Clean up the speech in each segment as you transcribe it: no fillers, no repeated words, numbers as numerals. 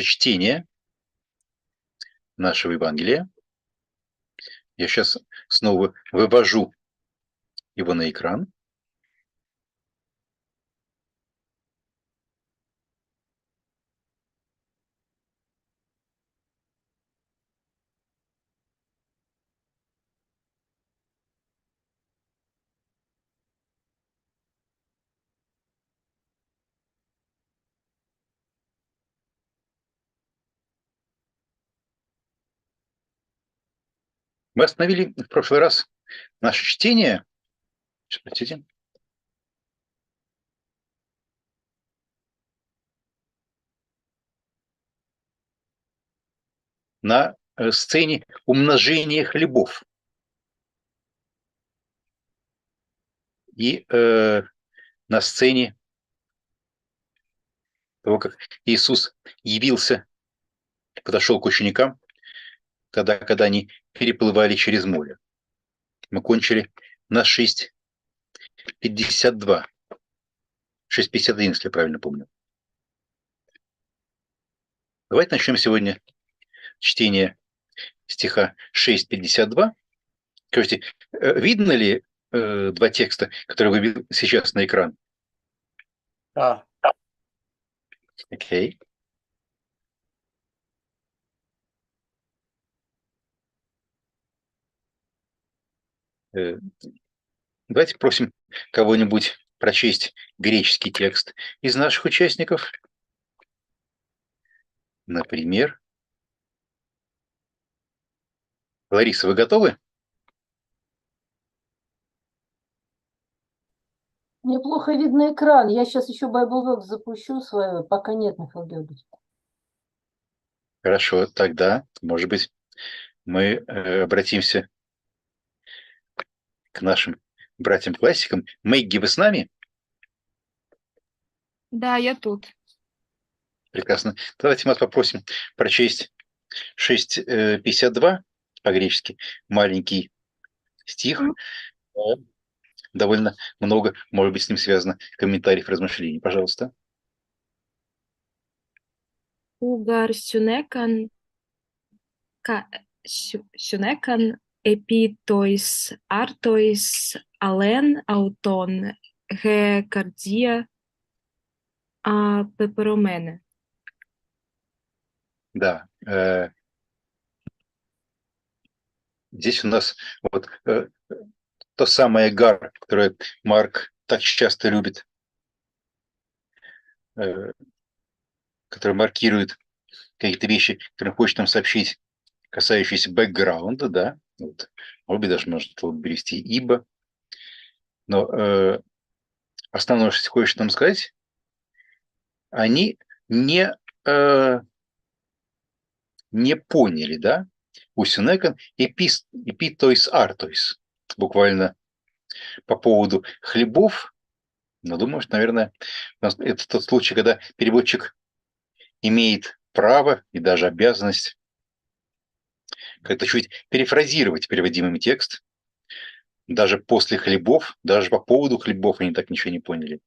чтение нашего Евангелия. Я сейчас снова вывожу его на экран. Мы остановили в прошлый раз наше чтение. Простите. На сцене умножения хлебов. И на сцене того, как Иисус явился, подошел к ученикам, когда они переплывали через море. Мы кончили на 6:52. 6:51, если я правильно помню. Давайте начнем сегодня чтение стиха 6:52. Скажите, видно ли два текста, которые вывел сейчас на экран? Да. Окей. Давайте просим кого-нибудь прочесть греческий текст из наших участников. Например, Лариса, вы готовы? Мне плохо видно экран. Я сейчас еще Bible запущу свою, пока нет, Михаил Георгиевич. Хорошо, тогда, может быть, мы обратимся к нашим братьям-классикам. Мэгги, вы с нами? Да, я тут. Прекрасно. Давайте мы вас попросим прочесть 6:52 по-гречески, маленький стих. Довольно много, может быть, с ним связано комментариев, размышлений. Пожалуйста. Угар сюнекан эпитоис артоис ален аутон ге кардия пеперомене. Да. Здесь у нас вот то самое гар, которое Марк так часто любит, который маркирует какие-то вещи, которые он хочет нам сообщить, касающиеся бэкграунда, да, вот. Обе даже можно слово перевести «ибо». Но основное, что хочет нам сказать, они не поняли, да, усинекан эпитоис артоис, буквально по поводу хлебов. Но думаю, что, наверное, это тот случай, когда переводчик имеет право и даже обязанность как-то чуть перефразировать переводимый текст. Даже после хлебов, даже по поводу хлебов они так ничего не поняли.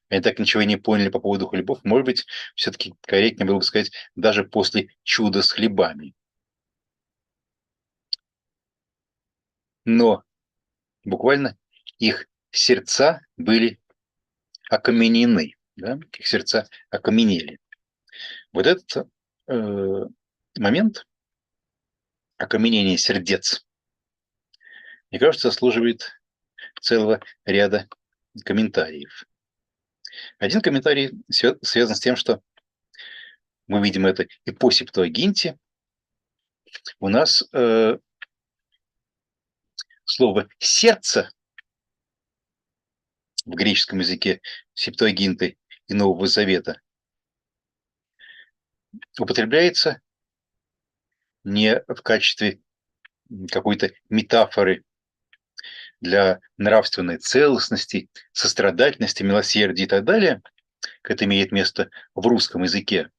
Они так ничего не поняли по поводу хлебов. Может быть, все-таки корректнее было бы сказать, даже после чуда с хлебами. Но буквально их сердца были окаменены. Да? Их сердца окаменели. Вот этот момент окаменения сердец, мне кажется, заслуживает целого ряда комментариев. Один комментарий связан с тем, что мы видим это и по Септуагинте. У нас слово «сердце» в греческом языке Септуагинты и Нового Завета употребляется не в качестве какой-то метафоры для нравственной целостности, сострадательности, милосердия и так далее, как это имеет место в русском языке,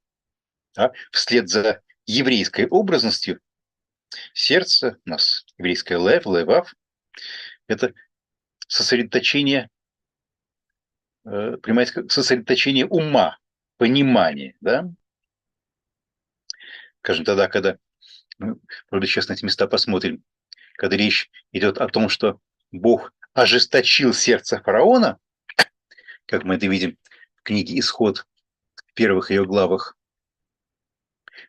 а вслед за еврейской образностью сердце, у нас еврейское лев, левав, это сосредоточение, понимаете, как сосредоточение ума, понимания, да? Скажем, тогда, когда, может быть, сейчас на эти места посмотрим, когда речь идет о том, что Бог ожесточил сердце фараона, как мы это видим в книге «Исход» в первых ее главах,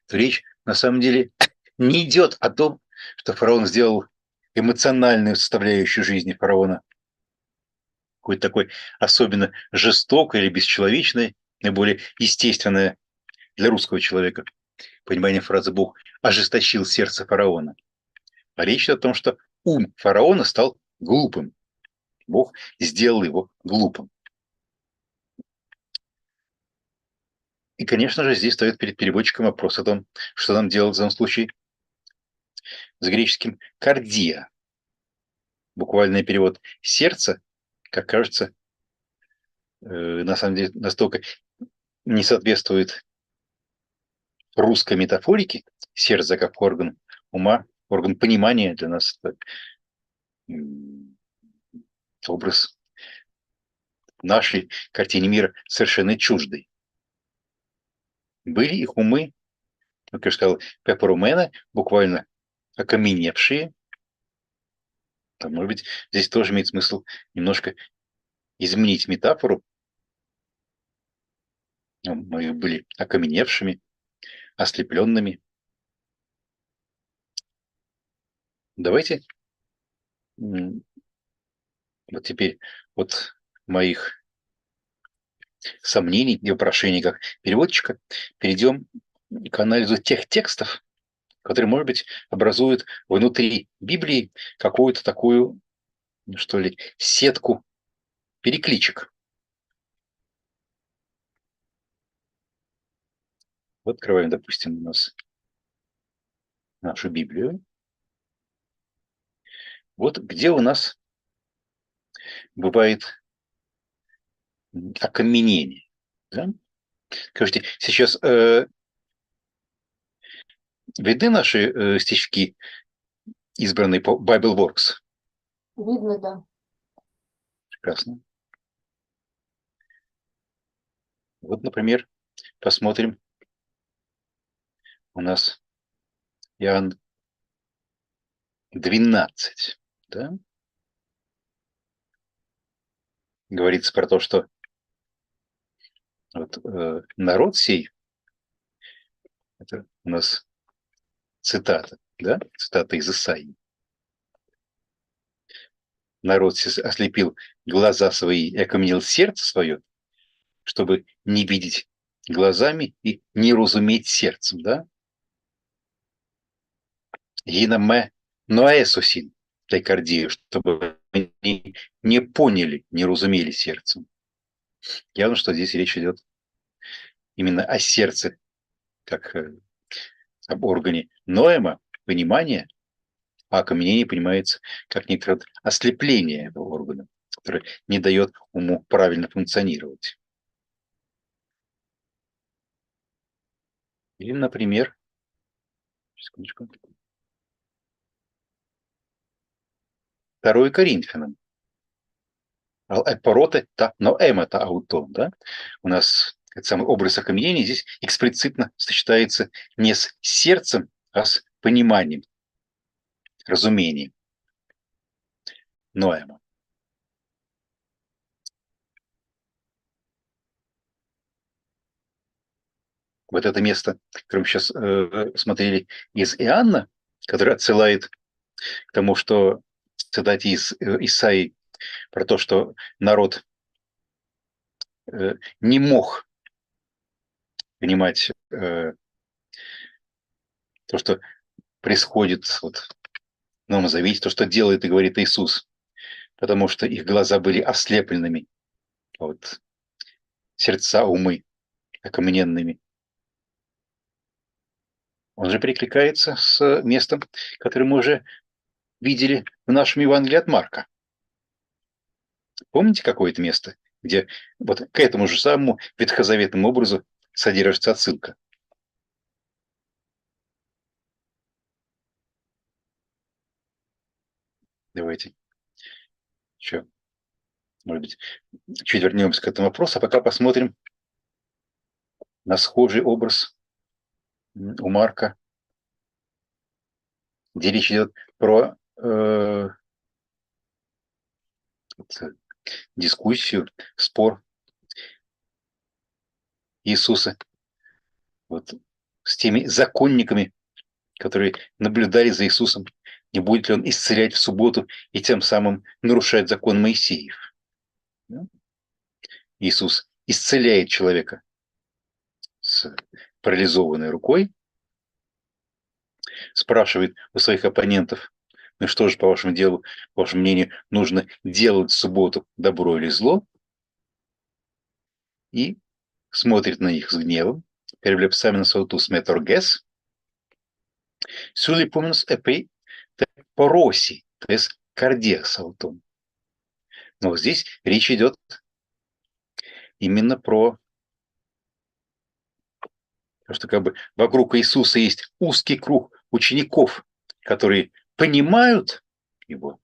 то речь на самом деле не идет о том, что фараон сделал эмоциональную составляющую жизни фараона какой-то такой особенно жестокой или бесчеловечной, наиболее естественное для русского человека понимание фразы «Бог ожесточил сердце фараона». А речь идет о том, что ум фараона стал глупым. Бог сделал его глупым. И, конечно же, здесь стоит перед переводчиком вопрос о том, что нам делать в данном случае с греческим «кардия». Буквальный перевод «сердце», как кажется, на самом деле настолько не соответствует русской метафорике. Сердце как орган ума, орган понимания для нас это образ нашей картине мира совершенно чуждый. Были их умы, как я сказал, пепорумена, буквально окаменевшие. А может быть, здесь тоже имеет смысл немножко изменить метафору. Мы были окаменевшими, ослепленными. Давайте вот теперь от моих сомнений и вопрошений как переводчика перейдем к анализу тех текстов, которые, может быть, образуют внутри Библии какую-то такую, что ли, сетку перекличек. Вот открываем, допустим, у нас нашу Библию. Вот где у нас бывает окаменение. Да? Скажите, сейчас видны наши стишки, избранные по BibleWorks? Видно, да. Прекрасно. Вот, например, посмотрим. У нас Иоанн 12. Да? Говорится про то, что вот, народ сей, это у нас цитата, да? Цитата из Исаии. Народ ослепил глаза свои и окаменел сердце свое, чтобы не видеть глазами и не разуметь сердцем, да? Гинаме ноэсусин тайкардию, чтобы они не поняли, не разумели сердцем. Явно, что здесь речь идет именно о сердце, как об органе ноэма, понимания, а окаменение понимается как некоторое ослепление этого органа, которое не дает уму правильно функционировать. Или, например, секундочку, 2 Коринфянам. Эпороте та ноэмата аутон, да? У нас этот самый образ окаменения здесь эксплицитно сочетается не с сердцем, а с пониманием, разумением. Ноэма. Вот это место, которое мы сейчас смотрели из Иоанна, который отсылает к тому, что цитате из Исаии про то, что народ не мог понимать то, что происходит вот, в Новом Завете, то, что делает и говорит Иисус, потому что их глаза были ослепленными, вот, сердца, умы окамененными. Он же перекликается с местом, которое мы уже видели в нашем Евангелии от Марка. Помните какое-то место, где вот к этому же самому ветхозаветному образу содержится отсылка? Давайте еще, может быть, чуть вернемся к этому вопросу, а пока посмотрим на схожий образ у Марка где речь идет про дискуссию, спор Иисуса вот, с теми законниками, которые наблюдали за Иисусом, не будет ли он исцелять в субботу и тем самым нарушать закон Моисеев. Иисус исцеляет человека с парализованной рукой, спрашивает у своих оппонентов, ну что же, по вашему делу, по вашему мнению, нужно делать в субботу, добро или зло, и смотрит на них с гневом, переβλепсамен саутус меторгес, сюлипуменс эпей пороси, то есть кардия саутум. Но здесь речь идет именно про то, что как бы вокруг Иисуса есть узкий круг учеников, которые понимают его,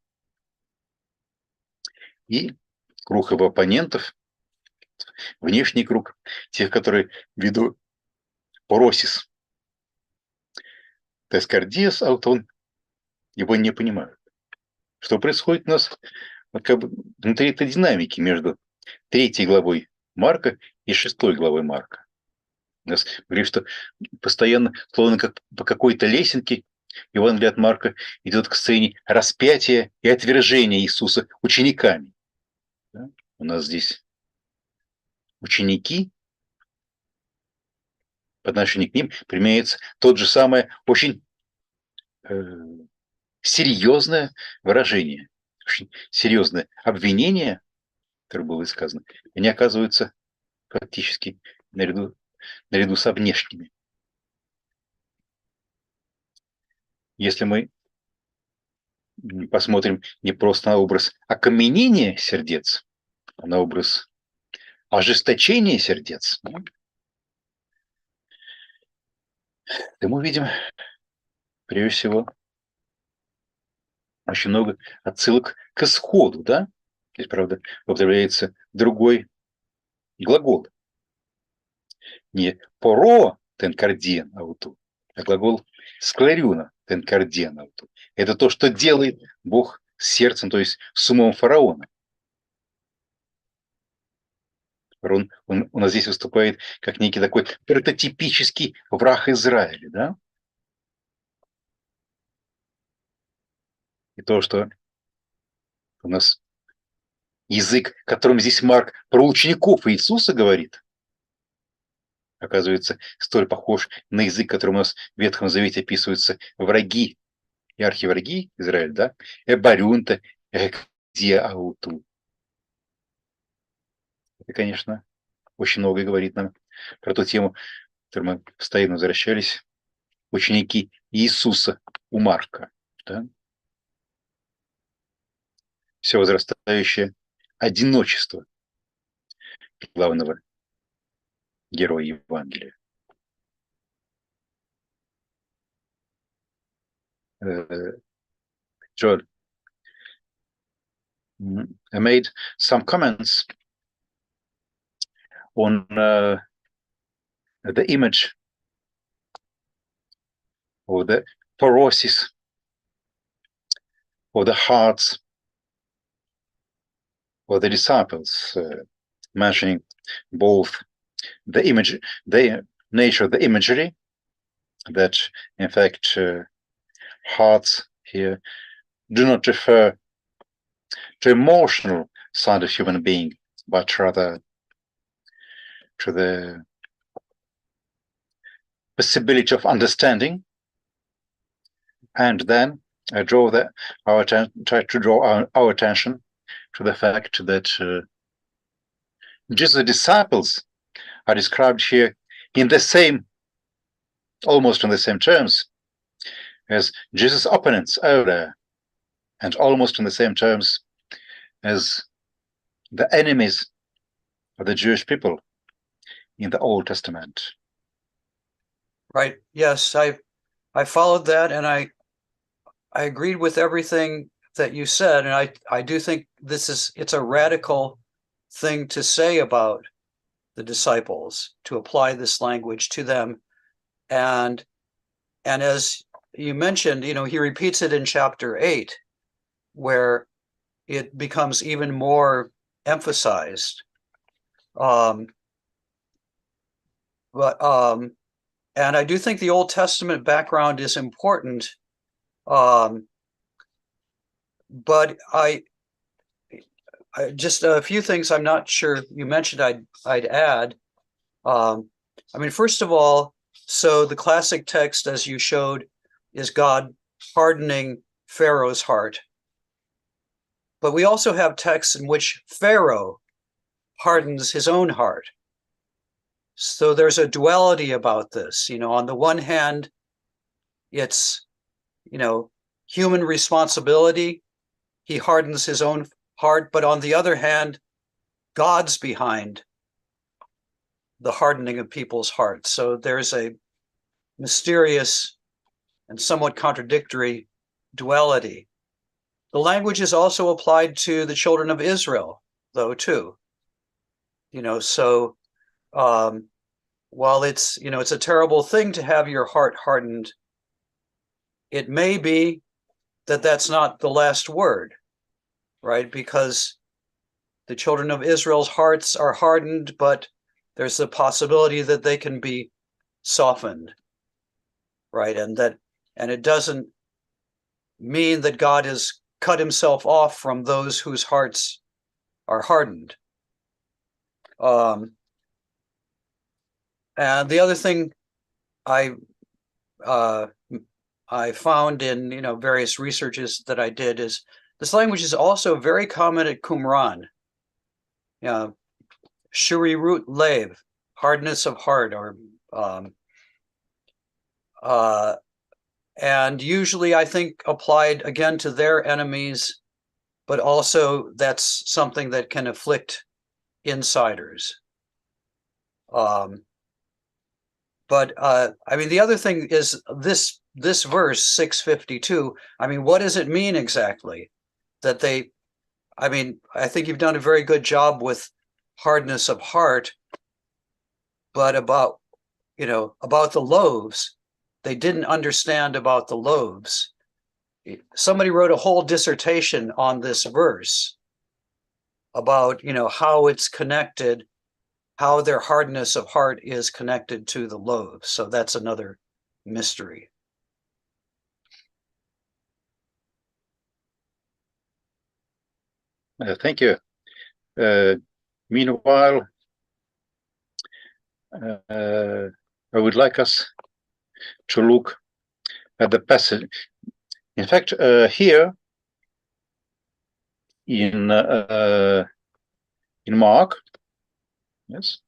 и круг его оппонентов, внешний круг, тех, которые ведут поросис, тескардиас, аутон, его не понимают. Что происходит у нас вот как бы внутри этой динамики между 3 главой Марка и 6 главой Марка. У нас говорит, что постоянно, словно как по какой-то лесенке, Евангелие от Марка идет к сцене распятия и отвержения Иисуса учениками. Да? У нас здесь ученики, по отношению к ним применяется тот же самое очень серьезное выражение, очень серьезное обвинение, которое было сказано, они оказываются практически наряду со внешними. Если мы посмотрим не просто на образ окаменения сердец, а на образ ожесточения сердец, то мы видим, прежде всего, очень много отсылок к исходу, да? Здесь, правда, употребляется другой глагол. Не поро тенкардиен ауту, а глагол скларюна тенкардиен ауту. Это то, что делает Бог с сердцем, то есть с умом фараона. Он у нас здесь выступает как некий такой прототипический враг Израиля, да? И то, что у нас язык, которым здесь Марк про учеников Иисуса говорит, оказывается, столь похож на язык, которым у нас в Ветхом Завете описываются враги и архивраги Израиля, да? Эбарюнта, экдиауту. Это, конечно, очень многое говорит нам про ту тему, к которой мы постоянно возвращались. Ученики Иисуса у Марка, да? Все возрастающее одиночество главного героя Евангелия. Joel, I made some comments on the image of the porosis of the hearts of the disciples, mentioning both the image, the nature of the imagery, that in fact hearts here do not refer to emotional side of human being, but rather to the possibility of understanding. And then I try to draw our attention to the fact that Jesus' disciples are described here in the same, almost in the same terms as Jesus' opponents over, and almost in the same terms as the enemies of the Jewish people in the Old Testament. Right. Yes, I followed that, and I agreed with everything that you said, and I do think it's a radical thing to say about the disciples, to apply this language to them, and as you mentioned, he repeats it in chapter 8, where it becomes even more emphasized. And I do think the Old Testament background is important. But I just a few things I'm not sure you mentioned I'd add. First of all, so the classic text, as you showed, is God hardening Pharaoh's heart. But we also have texts in which Pharaoh hardens his own heart. So there's a duality about this. On the one hand, it's, human responsibility. He hardens his own heart. But on the other hand, God's behind the hardening of people's hearts. So there's a mysterious and somewhat contradictory duality. The language is also applied to the children of Israel, though, too. So while it's a terrible thing to have your heart hardened, it may be that that's not the last word, right? Because the children of Israel's hearts are hardened, but there's the possibility that they can be softened, right? And it doesn't mean that God has cut himself off from those whose hearts are hardened. And the other thing I found in various researches that I did is this language is also very common at Qumran. Shuri root lev, hardness of heart, or and usually I think applied again to their enemies, but also that's something that can afflict insiders. But the other thing is this verse 652. What does it mean exactly? That I think you've done a very good job with hardness of heart, but about the loaves, they didn't understand about the loaves. Somebody wrote a whole dissertation on this verse about how it's connected, how their hardness of heart is connected to the loaves. So that's another mystery. Thank you. Meanwhile, I would like us to look at the passage. In fact, here in Mark, yes,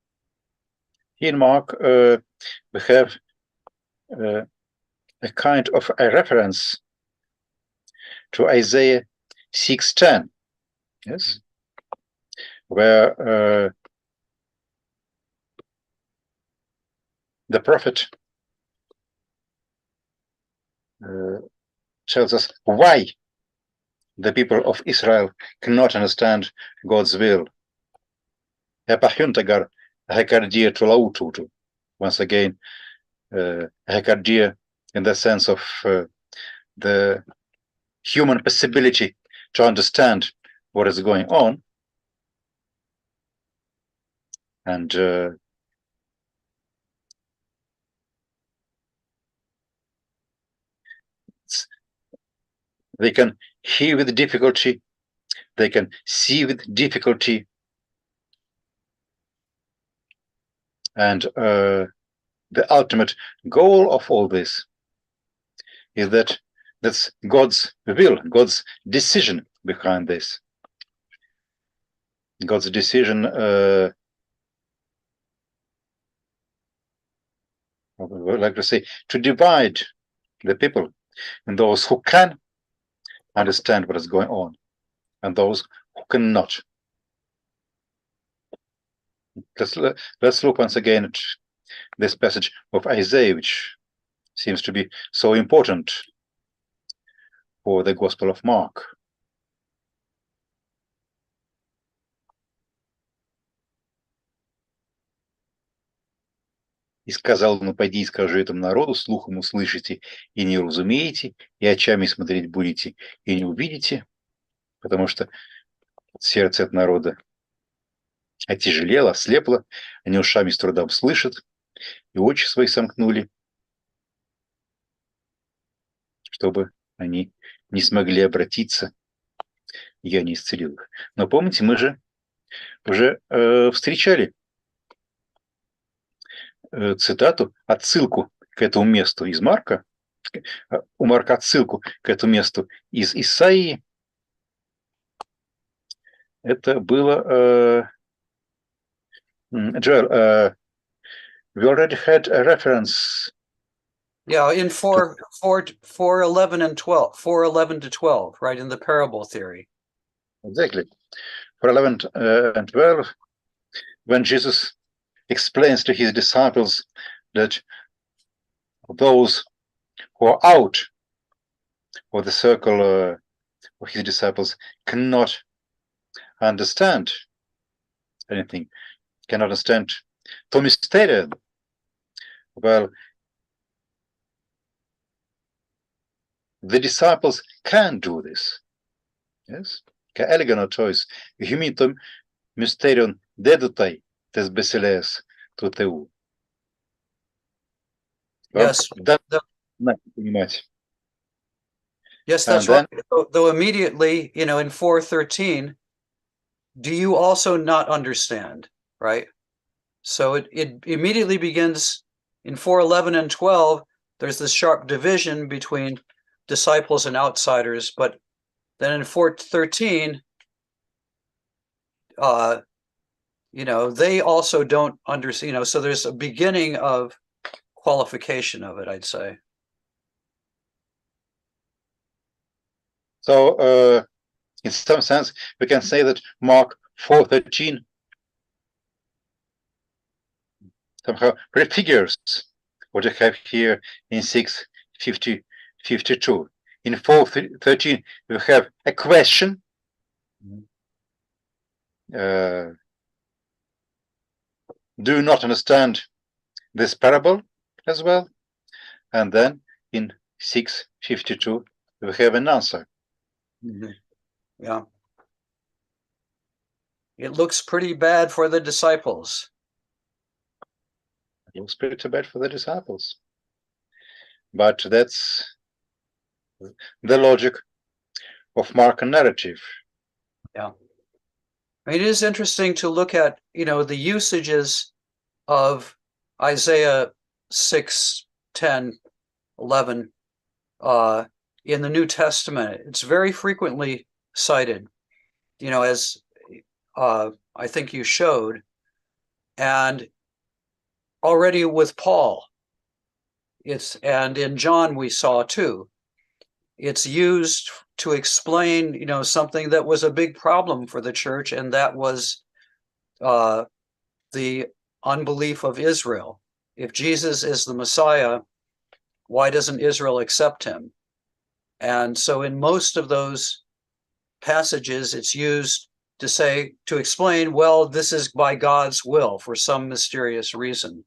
here in Mark, we have a kind of a reference to Isaiah 6:10, yes, where the prophet tells us why the people of Israel cannot understand God's will. Once again, hekardia in the sense of the human possibility to understand what is going on. And they can hear with difficulty, they can see with difficulty, and the ultimate goal of all this is that's God's will, God's decision behind this. God's decision, I would like to say, to divide the people in those who can understand what is going on and those who cannot. Let's look once again at this passage of Isaiah, which seems to be so important for the Gospel of Mark. И сказал: ну, пойди и скажи этому народу, слухом услышите и не уразумеете, и очами смотреть будете и не увидите, потому что сердце от народа отяжелело, ослепло, они ушами с трудом слышат, и очи свои сомкнули, чтобы они не смогли обратиться, и я не исцелил их. Но помните, мы же уже встречали цитату, отсылку к этому месту из Марка, у Марка отсылку к этому месту из Исаии. Это было Joel, we already had a reference. Yeah, in 4:11 and 12, 4:11 to 12, right, in the parable theory. Exactly. For 11 and 12, when Jesus explains to his disciples that those who are out of the circle of his disciples cannot understand anything, cannot understand to mysterium. Well, the disciples can do this. Yes? Ca eleganor tois, humitum mysterium dedutai tes basileas tu teu. Yes, Понимать. yes, And that's then, right. Though immediately, in 4:13, do you also not understand, right? So it immediately begins in 4:11 and 12. There's this sharp division between disciples and outsiders, but then in 4:13, they also don't understand. So there's a beginning of qualification of it, I'd say. so in some sense, we can say that Mark 4:13 somehow prefigures what I have here in 6:52. In 4:13, we have a question. Do you not understand this parable as well? And then in 6:52, we have an answer. Yeah. It looks pretty bad for the disciples. It looks pretty bad for the disciples. But that's the logic of Markan narrative. Yeah. It is interesting to look at, the usages of Isaiah 6, 10, 11 in the New Testament. It's very frequently cited, as I think you showed. And already with Paul, and in John we saw too, it's used to explain, something that was a big problem for the church, and that was the unbelief of Israel. If Jesus is the Messiah, why doesn't Israel accept him? And so in most of those passages, it's used to explain, well, this is by God's will for some mysterious reason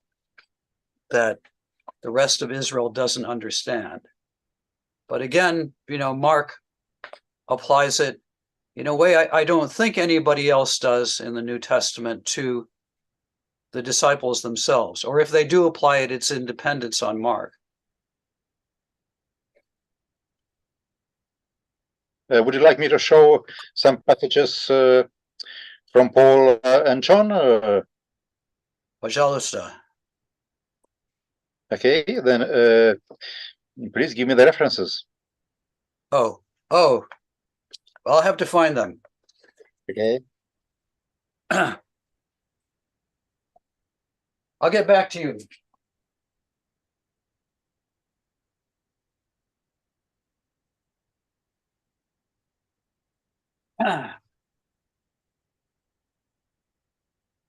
that the rest of Israel doesn't understand. But again, Mark applies it in a way I don't think anybody else does in the New Testament to the disciples themselves. Or if they do apply it, it's in dependence on Mark. Would you like me to show some passages from Paul and John? Пожалуйста. Okay, then please give me the references. Oh, I'll have to find them. Okay. I'll get back to you.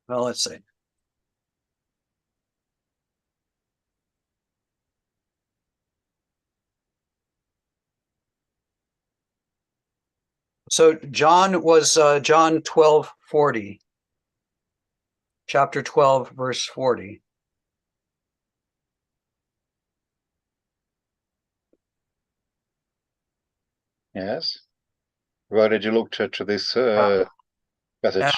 Well, let's see. So John was John 12:40, chapter 12, verse 40. Yes. We already looked to this passage.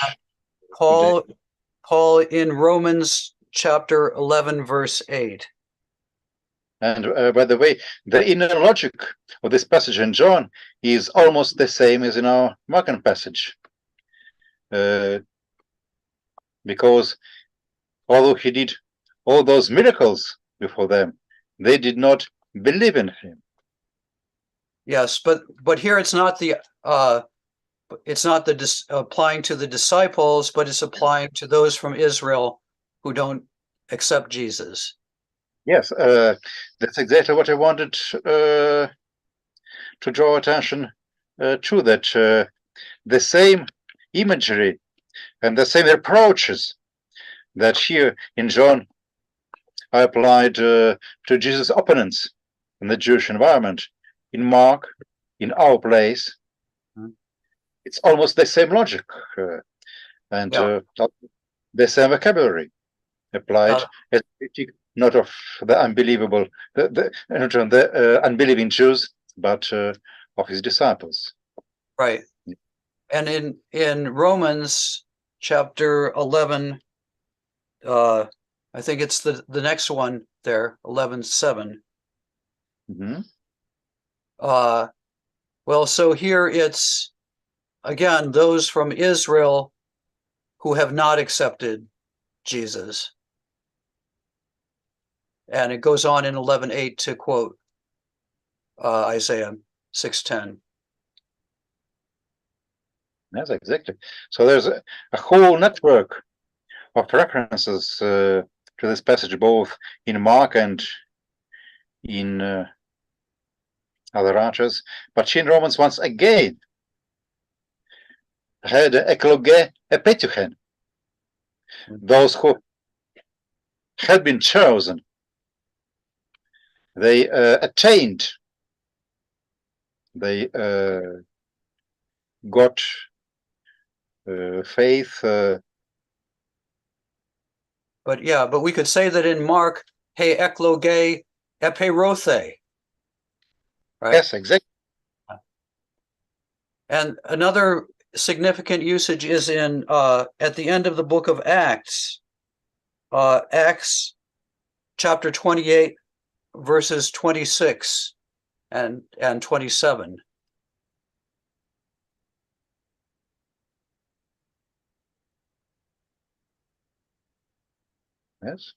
Paul in Romans chapter 11, verse 8. And by the way, the inner logic of this passage in John is almost the same as in our Markan passage. Because although he did all those miracles before them, they did not believe in him. Yes, but here it's not the applying to the disciples, but it's applying to those from Israel who don't accept Jesus. Yes, that's exactly what I wanted to draw attention to, that the same imagery and the same approaches that here in John are applied to Jesus' opponents in the Jewish environment. In Mark, in our place, it's almost the same logic and the same vocabulary applied as critique, not of the unbelievable, not on the unbelieving Jews, but of his disciples. Right. And in Romans chapter 11, I think it's the next one there, 11:7. Mm-hmm. Well, so here it's, again, those from Israel who have not accepted Jesus. And it goes on in 11:8 to quote Isaiah 6:10. Yes, exactly. So there's a whole network of references to this passage, both in Mark and in other writers. But in Romans, once again, had ekloge epetuchen, those who had been chosen, they attained, they got faith. But we could say that in Mark, he ekloge eperothe. Right? Yes, exactly. And another significant usage is in at the end of the book of Acts, Acts chapter 28, verses 26 and 27. Yes.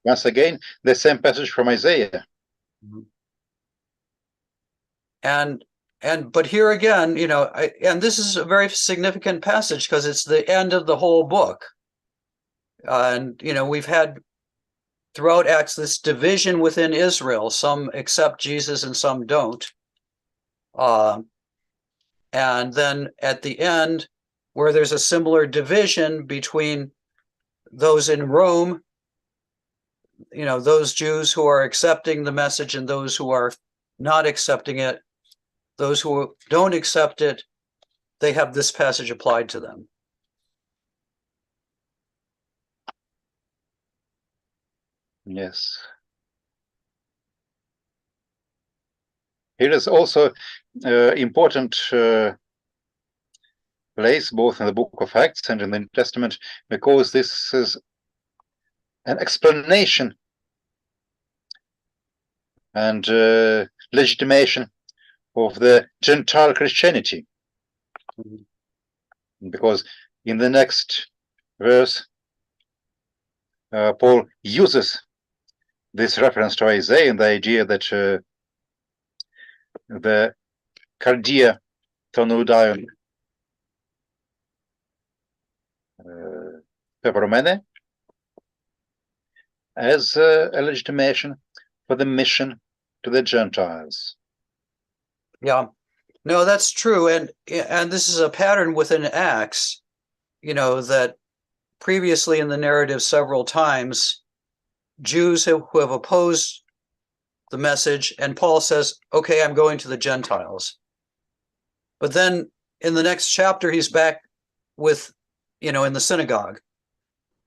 Once again, the same passage from Isaiah. But here again, and this is a very significant passage because it's the end of the whole book. And we've had throughout Acts this division within Israel. Some accept Jesus and some don't. And then at the end, where there's a similar division between those in Rome, those Jews who are accepting the message and those who are not accepting it, those who don't accept it, they have this passage applied to them. Yes. Here is also important place both in the book of Acts and in the New Testament, because this is an explanation and legitimation of the Gentile Christianity. Because in the next verse, Paul uses this reference to Isaiah and the idea that the cardia tonoudaion peperomene as a legitimation for the mission to the Gentiles. Yeah, no, that's true. And this is a pattern within Acts, that previously in the narrative several times, Jews who have opposed the message, and Paul says, okay, I'm going to the Gentiles. But then in the next chapter, he's back with, in the synagogue.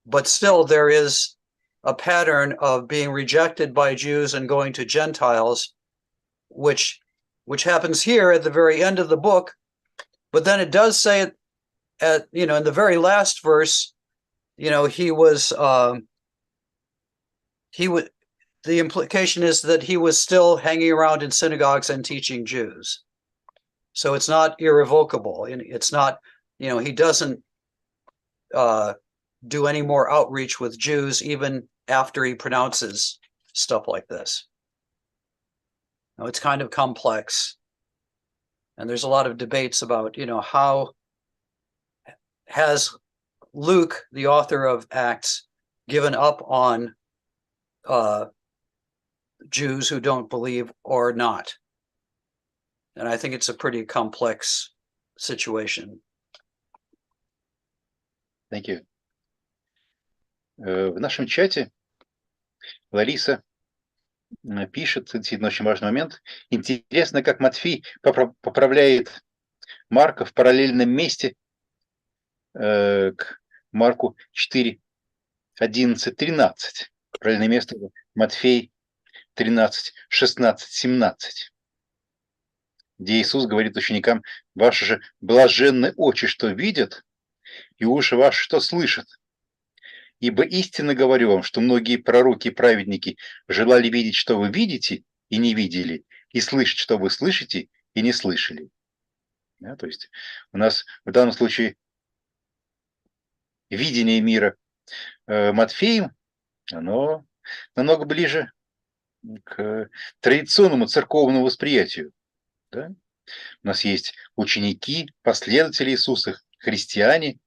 But still there is a pattern of being rejected by Jews and going to Gentiles. which happens here at the very end of the book, but then it does say it at, in the very last verse, he was, the implication is that he was still hanging around in synagogues and teaching Jews. So it's not irrevocable. And it's not, he doesn't do any more outreach with Jews even after he pronounces stuff like this. It's kind of complex. And there's a lot of debates about, how has Luke, the author of Acts, given up on Jews who don't believe or not? And I think it's a pretty complex situation. Thank you. В нашем чате Лариса пишет, действительно очень важный момент. Интересно, как Матфей поправляет Марка в параллельном месте к Марку 4, 11, 13. Параллельное место Матфей 13, 16, 17. Где Иисус говорит ученикам: «Ваши же блаженны очи, что видят, и уши ваши, что слышат. Ибо истинно говорю вам, что многие пророки и праведники желали видеть, что вы видите, и не видели, и слышать, что вы слышите, и не слышали». Да, то есть у нас в данном случае видение мира Матфеем, оно намного ближе к традиционному церковному восприятию. Да? У нас есть ученики, последователи Иисуса, христиане,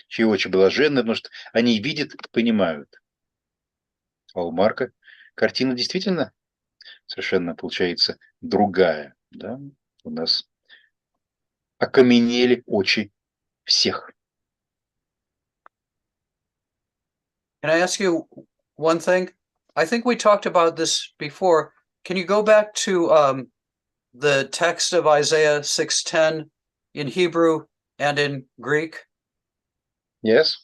чьи очи блаженны, потому что они видят и понимают. А у Марка картина действительно совершенно получается другая. Да? У нас окаменели очи всех. Can I ask you one thing? I think we talked about this before. Can you go back to the text of Isaiah 6:10 in Hebrew and in Greek? Yes?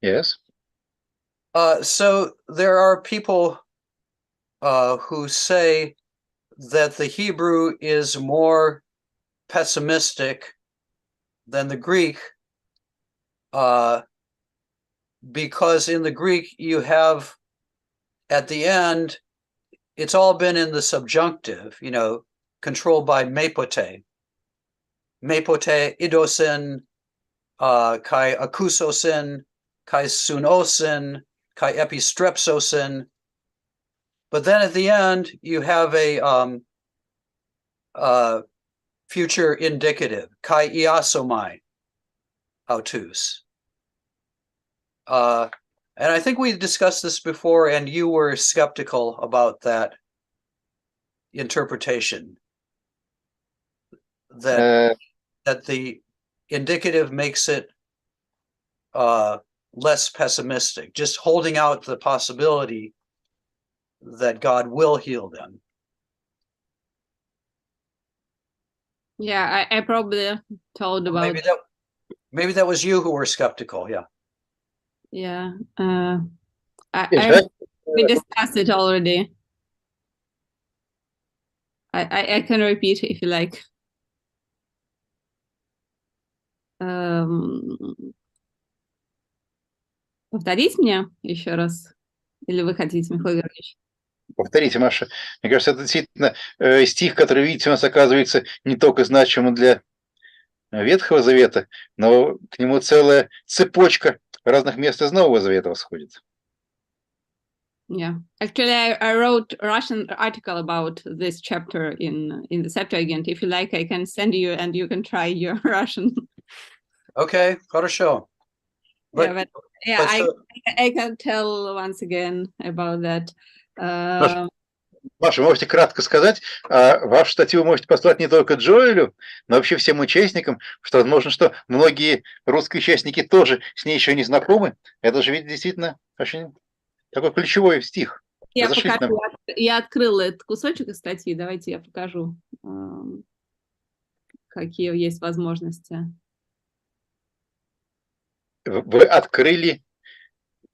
Yes? So there are people who say that the Hebrew is more pessimistic than the Greek, because in the Greek you have at the end, it's all been in the subjunctive, controlled by mepote. Mepote idosin, kai akusosin, kai sunosin, kai epistrepsosin. But then at the end, you have a future indicative, kai iasomai, autus. And I think we discussed this before, and you were skeptical about that interpretation. That the indicative makes it less pessimistic, just holding out the possibility that God will heal them. Yeah, I probably told about Maybe that was you who were skeptical. Yeah. Yeah, Yes, we discussed it already. I can repeat if you like. Повторить мне еще раз? Или вы хотите, Михаил Георгиевич? Повторите, Маша. Мне кажется, это действительно стих, который, видите, у нас оказывается не только значимым для Ветхого Завета, но к нему целая цепочка разных мест из Нового Завета восходит. Yeah, actually, I wrote a Russian article about this chapter in the Septuagint. If you like, I can send you, and you can try your Russian. Okay, хорошо. But I can tell once again about that. Маша, вы можете кратко сказать, вашу статью вы можете послать не только Джоэлю, но вообще всем участникам, что возможно, что многие русские участники тоже с ней еще не знакомы. Это же ведь действительно очень такой ключевой стих. Я Разошлите покажу, нам. я открыла этот кусочек из статьи, давайте я покажу, какие есть возможности. Вы открыли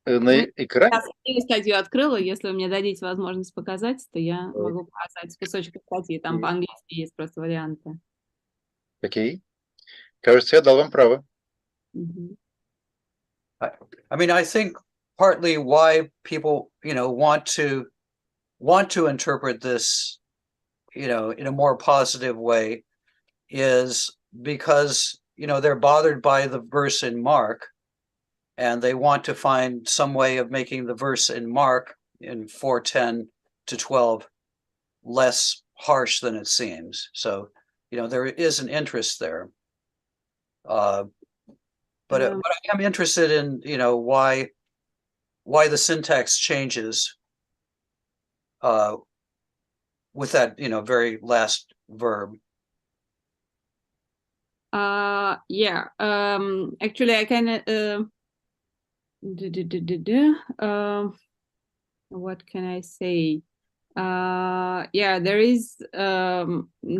на экране? Я статью открыла, если вы мне дадите возможность показать, то я могу показать кусочек из статьи, там по-английски есть просто варианты. Окей. Кажется, я дал вам право. Мгм. I mean, I think partly why people, want to interpret this, in a more positive way is because, they're bothered by the verse in Mark and they want to find some way of making the verse in Mark in 4:10 to 12 less harsh than it seems. So, there is an interest there. But I am interested in, why the syntax changes with that, very last verb. Yeah, actually I can what can I say? Yeah, there is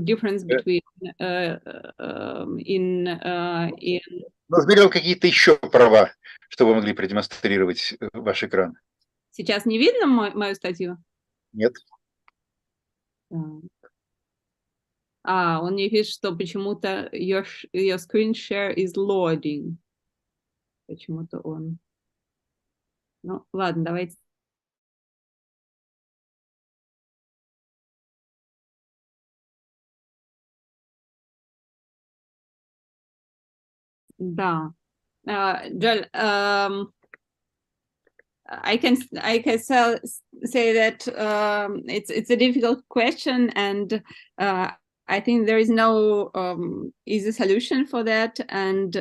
difference between in Нужны ли вам какие-то еще права, чтобы вы могли продемонстрировать ваш экран? Сейчас не видно мою статью? Нет? Он мне пишет, что почему-то your screen share is loading. Почему-то он. Ну, ладно, давайте. Да. Joel, I can say that it's a difficult question, and I think there is no easy solution for that. And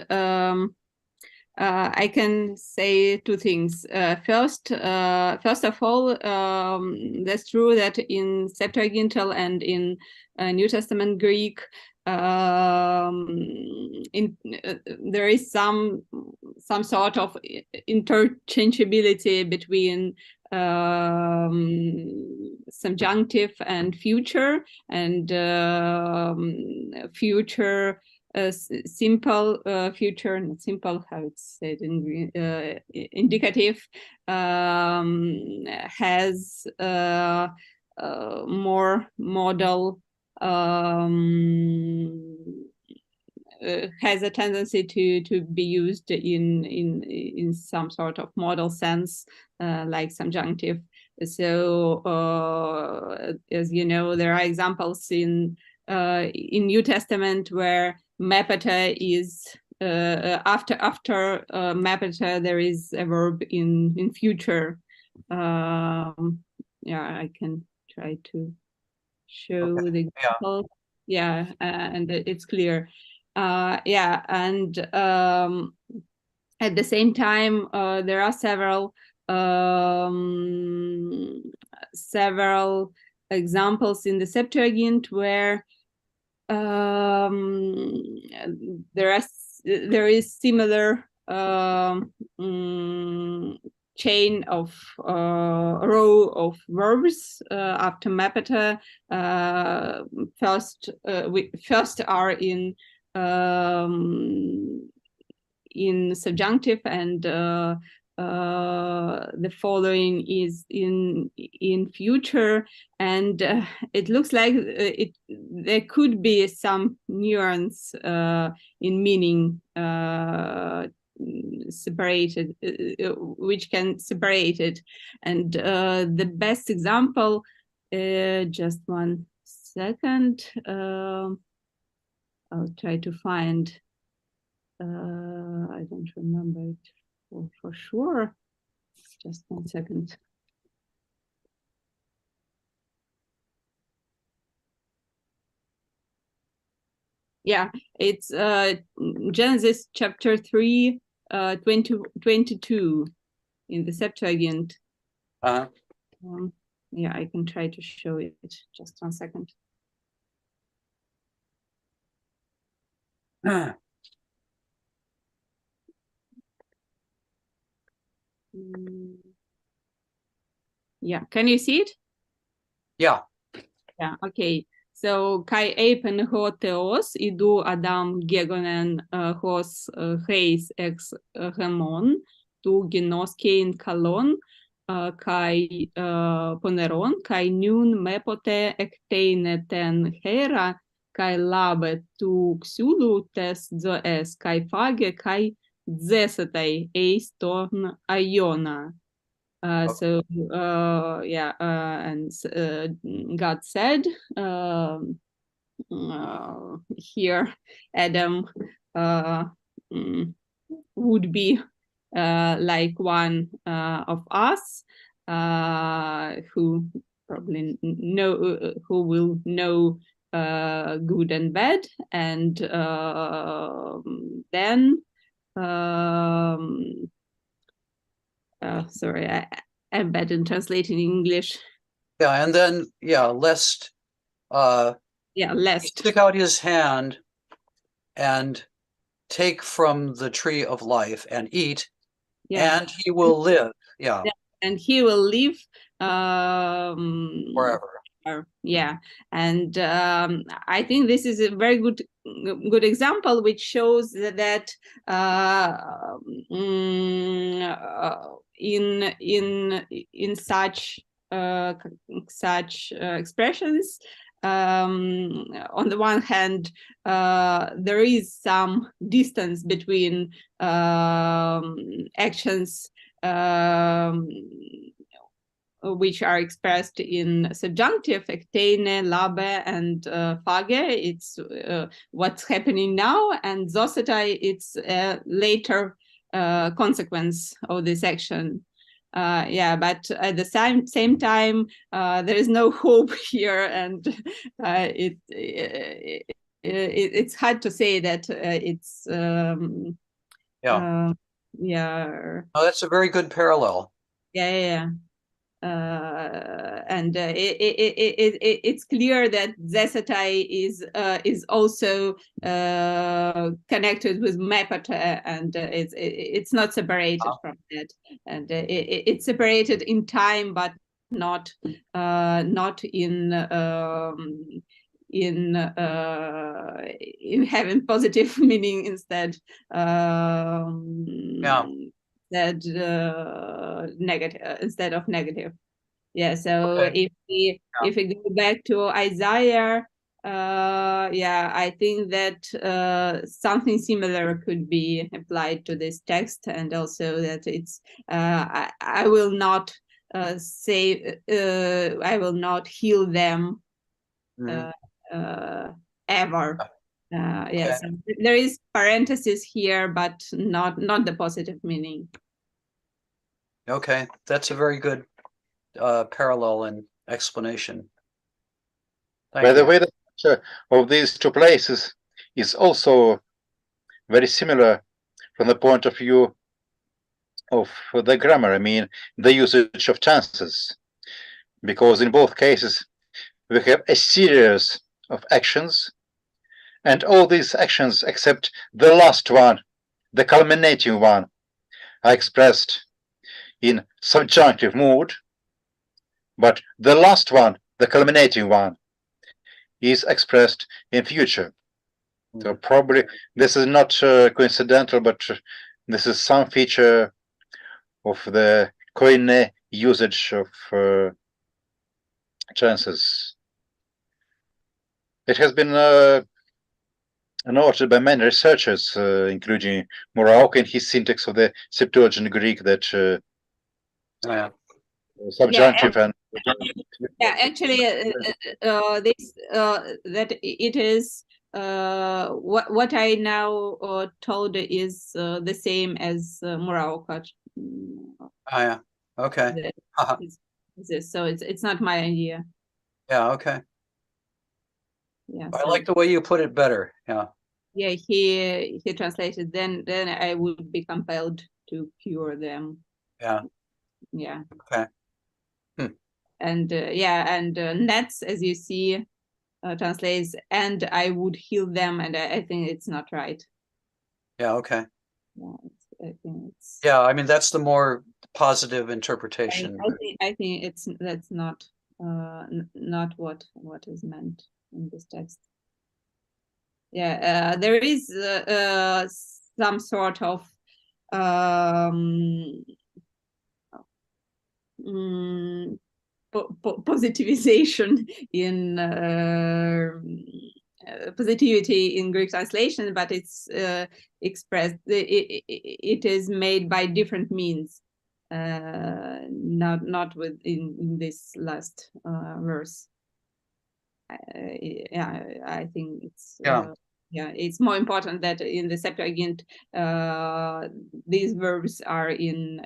I can say two things. First of all, that's true that in Septuagintal and in New Testament Greek, there is some sort of interchangeability between subjunctive and future, and future simple, future, not simple, how it's said in indicative, has more modal, has a tendency to be used in some sort of modal sense, like subjunctive. So as you know, there are examples in New Testament where mapata is after mapata there is a verb in future. Yeah, I can try to show the example. Yeah, and it's clear. Yeah, and at the same time, there are several examples in the Septuagint where there is similar chain of row of verbs after mapata. First are in subjunctive, and the following is in future, and it looks like there could be some nuance in meaning separated, which can separate it. And the best example, just 1 second, I'll try to find, I don't remember it for sure. Just 1 second. Yeah, it's Genesis chapter 3, 22 in the Septuagint. Yeah, I can try to show it. Just 1 second. Yeah, can you see it? Yeah. Yeah, okay. So kai eipen ho theos idu adam gegonen hos heis ex hemon tu genos kein kalon kai poneron kai nun mepote ekteine ten hera kai labe tu xulu tes zoes kai fage kai zesetai eis ton aiona. So and God said, here Adam would be like one of us, who probably know, who will know good and bad, and then sorry, I'm bad in translating English. Yeah, and then lest Lest. stick out his hand and take from the tree of life and eat, and he will live. Yeah. And he will live Forever. Yeah, and I think this is a very good example, which shows that in such expressions, on the one hand, there is some distance between actions which are expressed in subjunctive, ekteine, labe, and fage. It's what's happening now, and zosetai, it's a later consequence of this action. But at the same time, there is no hope here, and it's hard to say that it's Oh, that's a very good parallel. And it's clear that zesetai is also connected with mepate, and it's not separated from that, and it's separated in time, but not in having positive meaning instead. That negative instead of negative. So if we go back to Isaiah, I think that something similar could be applied to this text, and also that it's I will not say I will not heal them ever. So there is parenthesis here, but not the positive meaning. Okay, that's a very good parallel and explanation. By the way, the structure of these two places is also very similar from the point of view of the grammar. I mean, the usage of tenses, because in both cases we have a series of actions, and all these actions except the last one, the culminating one, are expressed in subjunctive mood, but the last one, the culminating one, is expressed in future. So probably this is not coincidental, but this is some feature of the Koine usage of tenses. It has been noted by many researchers, including Murauk in his syntax of the Septuagint Greek, that subjunctive and actually this that it is what I now told is the same as Murauk. Okay. So it's not my idea. Okay. So I like the way you put it better. He translated. Then I would be compelled to cure them. Okay. And and nets, as you see, translates and I would heal them, and I think it's not right. Okay. I think it's... I mean, that's the more positive interpretation. I think that's not not what is meant in this text. Yeah, there is some sort of positivization in positivity in Greek translation, but it's expressed. It is made by different means, not in this last verse. Yeah, I think it's it's more important that in the Septuagint these verbs are in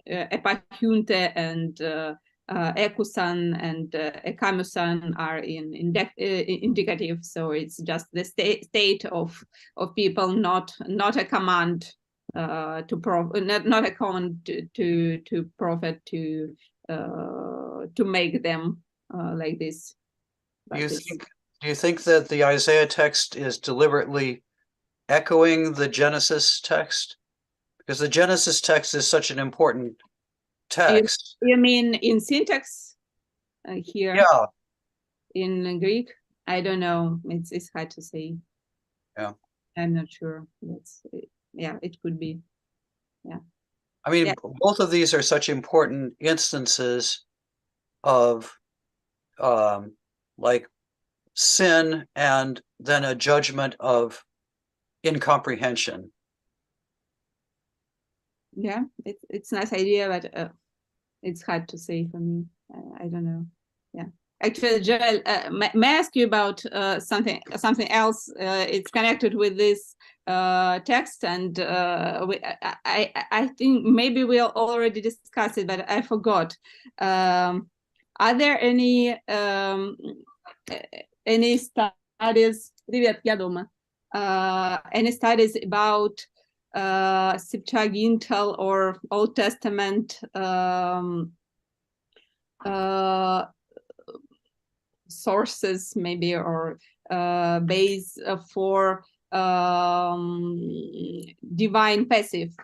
epachunte and ekusan and ekamusan are in indicative, so it's just the state of people, not a command not a command to prophet to make them like this. Do you think that the Isaiah text is deliberately echoing the Genesis text? Because the Genesis text is such an important text. You mean in syntax here? Yeah. In Greek? I don't know. It's hard to say. Yeah. I'm not sure. It could be. Yeah. I mean, both of these are such important instances of like sin and then a judgment of incomprehension. Yeah, it's a nice idea, but it's hard to say for me. I don't know. Yeah, actually, Joel, may I ask you about something else? It's connected with this text, and I think maybe we already discussed it, but I forgot. Are there any studies? Привет, я дома. Any studies about Septuagintal or Old Testament sources, maybe, or base for divine passive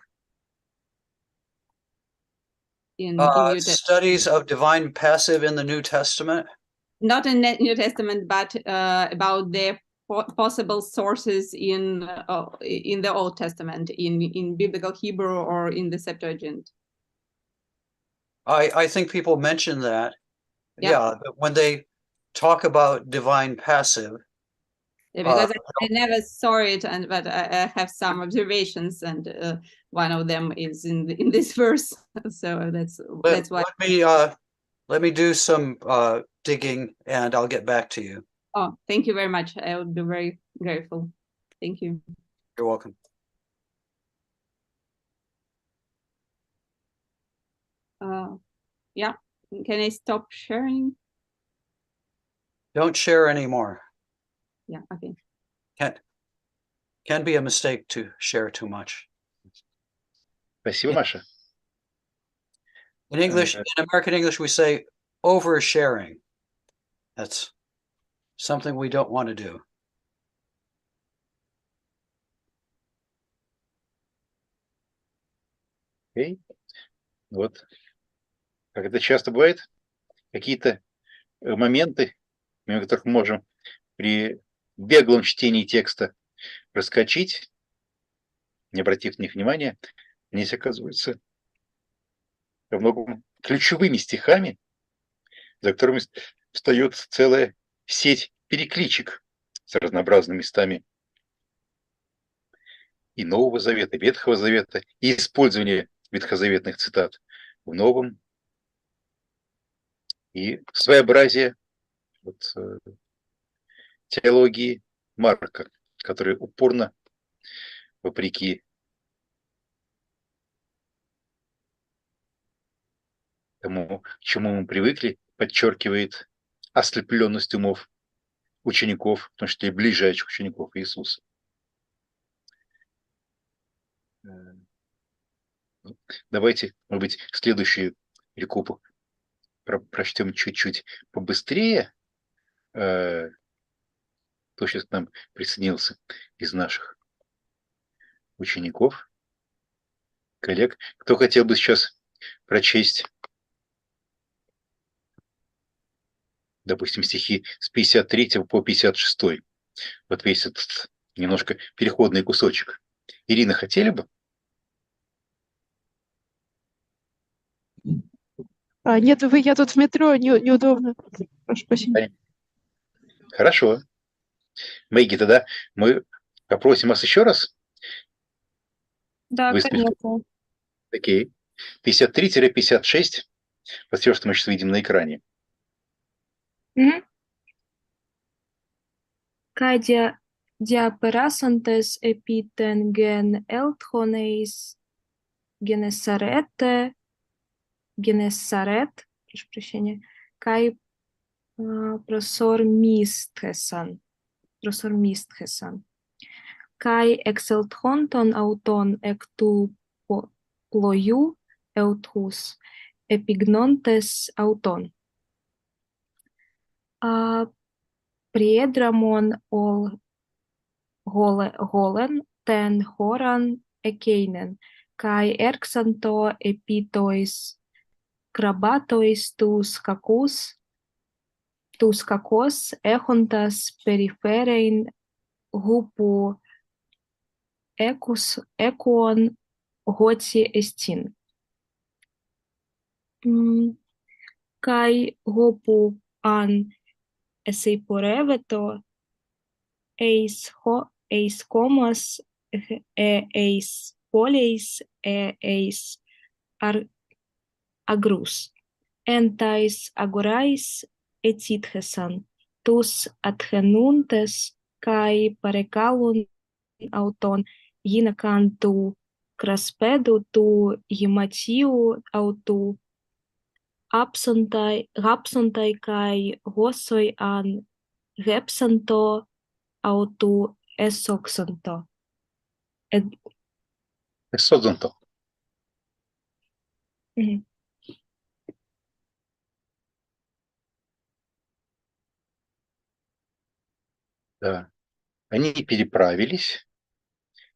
in New Testament? Studies of divine passive in the New Testament? Not in the New Testament, but about their possible sources in the Old Testament, in biblical Hebrew or in the Septuagint. I think people mention that. Yeah, but when they talk about divine passive. Because I never saw it, but I have some observations, and one of them is in this verse. So that's why. Let me do some digging, and I'll get back to you. Oh, thank you very much. I would be very grateful. Thank you. You're welcome. Yeah, can I stop sharing? Don't share anymore. Yeah, okay. Can be a mistake to share too much. Спасибо, Маша. In English, in American English, we say oversharing. That's something we don't want to do. Окей. Вот. Как это часто бывает, какие-то моменты, мимо которых мы можем при беглом чтении текста проскочить, не обратив на них внимания, они оказываются во многом ключевыми стихами, за которыми встает целая сеть перекличек с разнообразными местами и Нового Завета, и Ветхого Завета, и использование ветхозаветных цитат в Новом, и своеобразие теологии Марка, который упорно, вопреки тому, к чему мы привыкли, подчеркивает ослепленность умов учеников, в том числе и ближайших учеников Иисуса. Давайте, может быть, следующую перекупу прочтем чуть-чуть побыстрее. Кто сейчас к нам присоединился из наших учеников? коллег. Кто хотел бы сейчас прочесть, допустим, стихи с 53 по 56? Вот весь этот немножко переходный кусочек. Ирина, хотели бы? Нет, я тут в метро, неудобно. Прошу прощения. Хорошо. Мэгги, тогда мы попросим вас еще раз Да, выступить. конечно. Окей. 53-56. Вот все, что мы сейчас видим на экране. Мгм. Kai diaperasontes epiten gen elthoneis Genesaret, прошу прощения, Kai prosormisthesan, Kai exelthonton auton ectu ploiu euthus epignontes auton. Priedramon ol golen ten horan ekeinen, kai erxanto epitois krabatois tus kakos ehontas periferein hupu ekuon hoti estin. Kai hupu an eseiporeveto eis komos eis poleis eis agrus. Entais agorais etithesan, tus adhenuntes kai parecalun auton ginacan tu craspedu tu himatiu autu rapsontai kai hossoi an repsanto autu esoxanto. Созданто. Мгм. Да. Они переправились,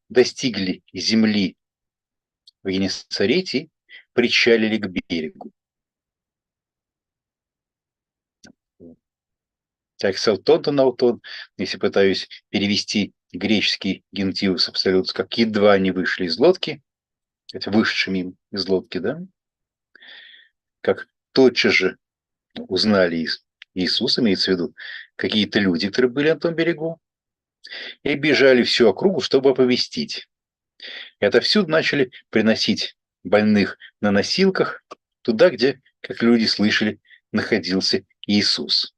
достигли земли в Генесарете, причалили к берегу. Так, селтонтон аутон, если пытаюсь перевести греческий гентиус абсолют, как едва они вышли из лодки, это вышедшими им из лодки, да, как тотчас же узнали Иисуса, имеется в виду, какие-то люди, которые были на том берегу, и бежали всю округу, чтобы оповестить. И отовсюду начали приносить больных на носилках туда, где, как люди слышали, находился Иисус.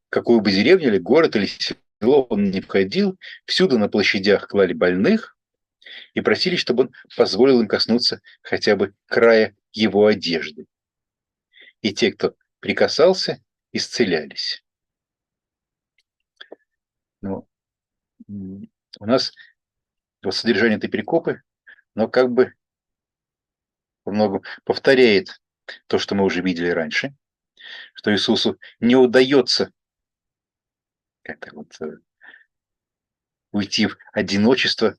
В какую бы деревню или город или село он не входил, всюду на площадях клали больных и просили, чтобы он позволил им коснуться хотя бы края его одежды. И те, кто прикасался, исцелялись. Ну, у нас вот содержание этой перекопы, но как бы во многом повторяет то, что мы уже видели раньше, что Иисусу не удается как-то вот уйти в одиночество,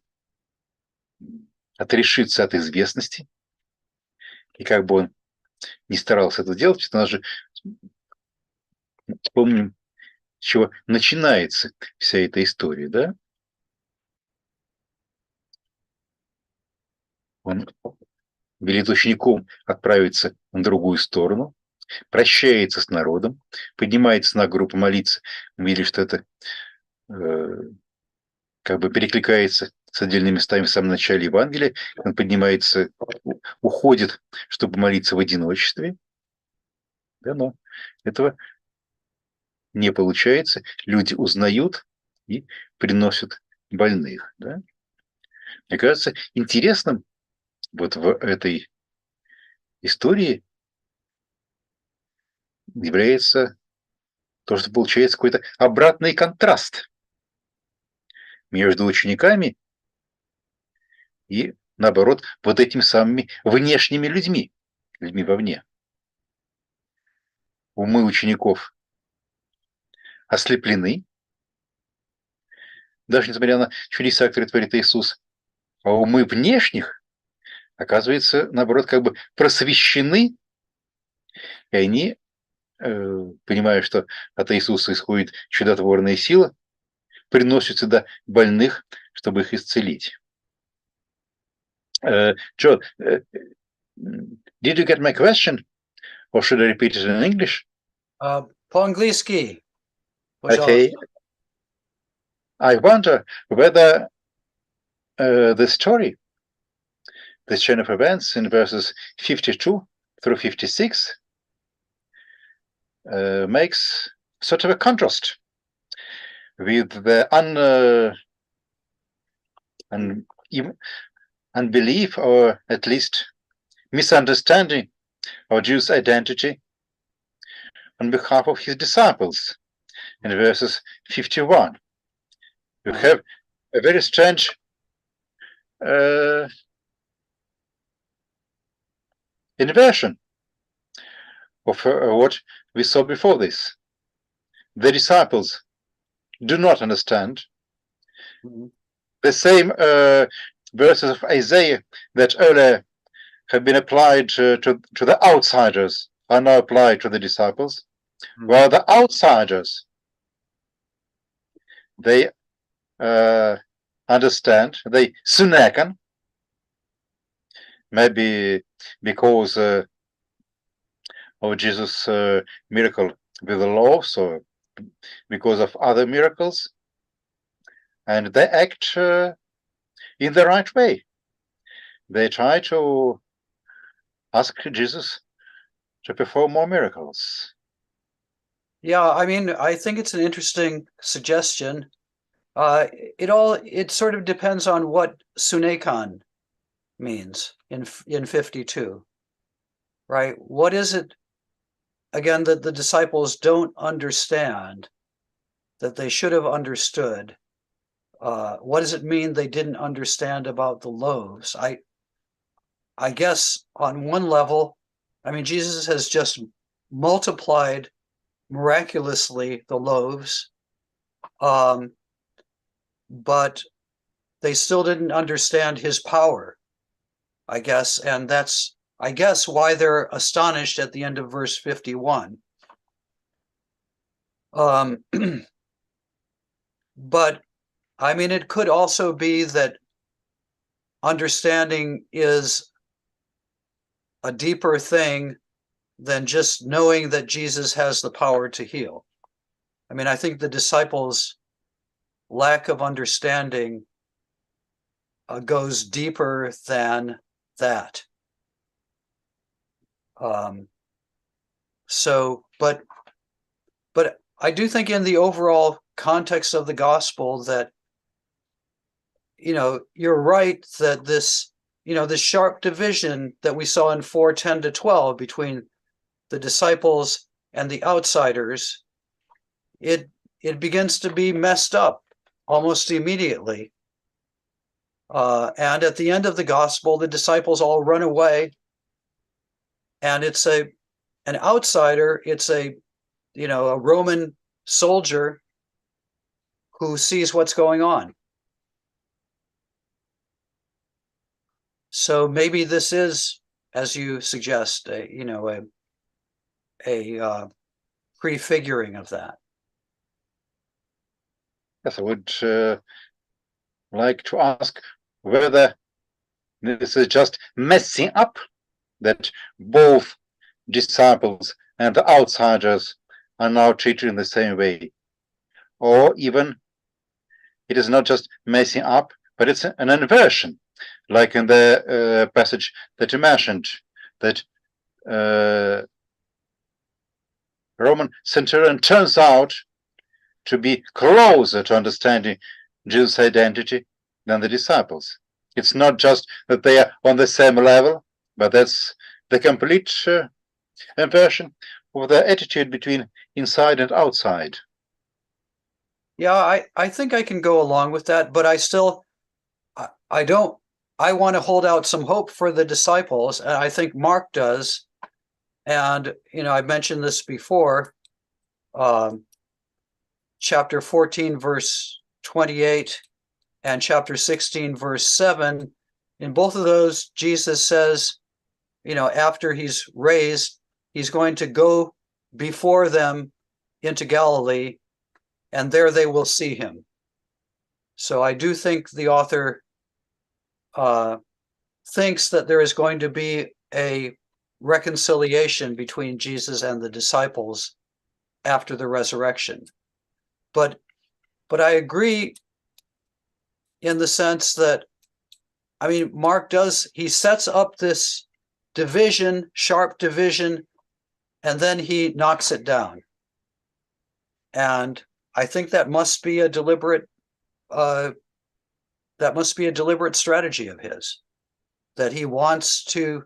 отрешиться от известности. И как бы он не старался это делать, у нас же, помним, с чего начинается вся эта история, да? Он велит ученикам отправиться на другую сторону, прощается с народом, поднимается на гору помолиться. Мы видели, что это как бы перекликается с отдельными местами в самом начале Евангелия. Он поднимается, уходит, чтобы молиться в одиночестве. Да, но этого не получается. Люди узнают и приносят больных. Да? Мне кажется, интересным вот в этой истории является то, что получается какой-то обратный контраст между учениками и, наоборот, вот этими самыми внешними людьми вовне. Умы учеников ослеплены, даже несмотря на чудеса, которые творит Иисус, а умы внешних оказывается, наоборот, как бы просвещены, и они, понимая, что от Иисуса исходит чудотворная сила, приносят сюда больных, чтобы их исцелить. Joe, did you get my question? Or should I repeat it in English? По-английски, пожалуйста. Okay. I wonder whether the story, this chain of events in verses 52 through 56 makes sort of a contrast with the unbelief, or at least misunderstanding of Jews' identity on behalf of his disciples in verses 51. You have a very strange inversion of what we saw before this. The disciples do not understand. The same verses of Isaiah that earlier have been applied to the outsiders are now applied to the disciples, while the outsiders, they understand, they sunekan, maybe because of Jesus' miracle with the loaves, or because of other miracles, and they act in the right way. They try to ask Jesus to perform more miracles. Yeah, I mean, I think it's an interesting suggestion. It sort of depends on what sunekan means in 52, right? What is it, again, that the disciples don't understand that they should have understood? What does it mean they didn't understand about the loaves? I guess on one level, I mean, Jesus has just multiplied miraculously the loaves, but they still didn't understand his power, I guess, and that's, I guess, why they're astonished at the end of verse 51. But I mean, it could also be that understanding is a deeper thing than just knowing that Jesus has the power to heal. I mean, I think the disciples' lack of understanding goes deeper than that. But I do think in the overall context of the gospel that, you know, you're right that this, you know, this sharp division that we saw in 4:10 to 12 between the disciples and the outsiders, it begins to be messed up almost immediately. And at the end of the gospel, the disciples all run away, and it's an outsider. It's a Roman soldier who sees what's going on. So maybe this is, as you suggest, a prefiguring of that. Yes, I would like to ask whether this is just messing up, that both disciples and the outsiders are now treated in the same way, or even it is not just messing up, but it's an inversion, like in the passage that you mentioned, that Roman centurion turns out to be closer to understanding Jesus' identity than the disciples. It's not just that they are on the same level, but that's the complete inversion of the attitude between inside and outside. Yeah, I think I can go along with that, but I want to hold out some hope for the disciples, and I think Mark does. And, I mentioned this before, chapter 14, verse 28, and chapter 16, verse 7, in both of those, Jesus says, after he's raised, he's going to go before them into Galilee, and there they will see him. So I do think the author thinks that there is going to be a reconciliation between Jesus and the disciples after the resurrection. But I agree in the sense that, Mark he sets up this division, sharp division, and then he knocks it down. And I think that must be a deliberate strategy of his, that he wants to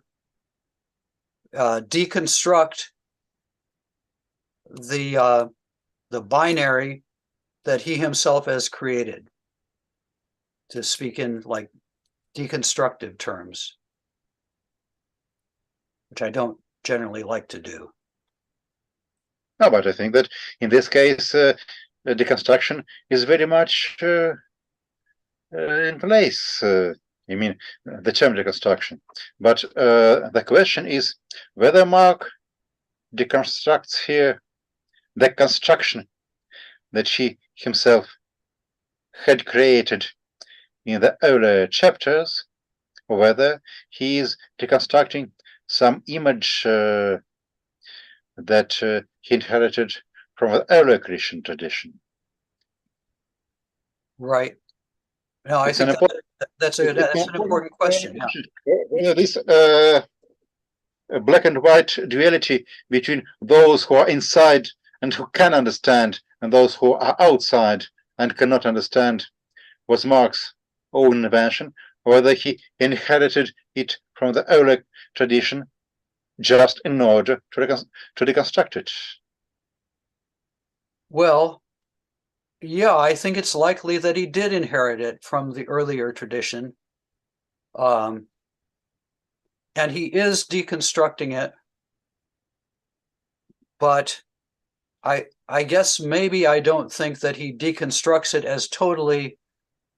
deconstruct the binary that he himself has created, to speak in like deconstructive terms, which I don't generally like to do. No, but I think that in this case, deconstruction is very much in place. The term deconstruction. But the question is whether Mark deconstructs here the construction that he himself had created in the earlier chapters, or whether he is deconstructing some image that he inherited from the earlier Christian tradition. Right. No, I think that's an important question. Yeah. This black and white duality between those who are inside and who can understand, and those who are outside and cannot understand, was Mark's own invention, or whether he inherited it from the earlier tradition just in order to deconstruct it. Well, yeah, I think it's likely that he did inherit it from the earlier tradition. And he is deconstructing it. But I guess maybe I don't think that he deconstructs it as totally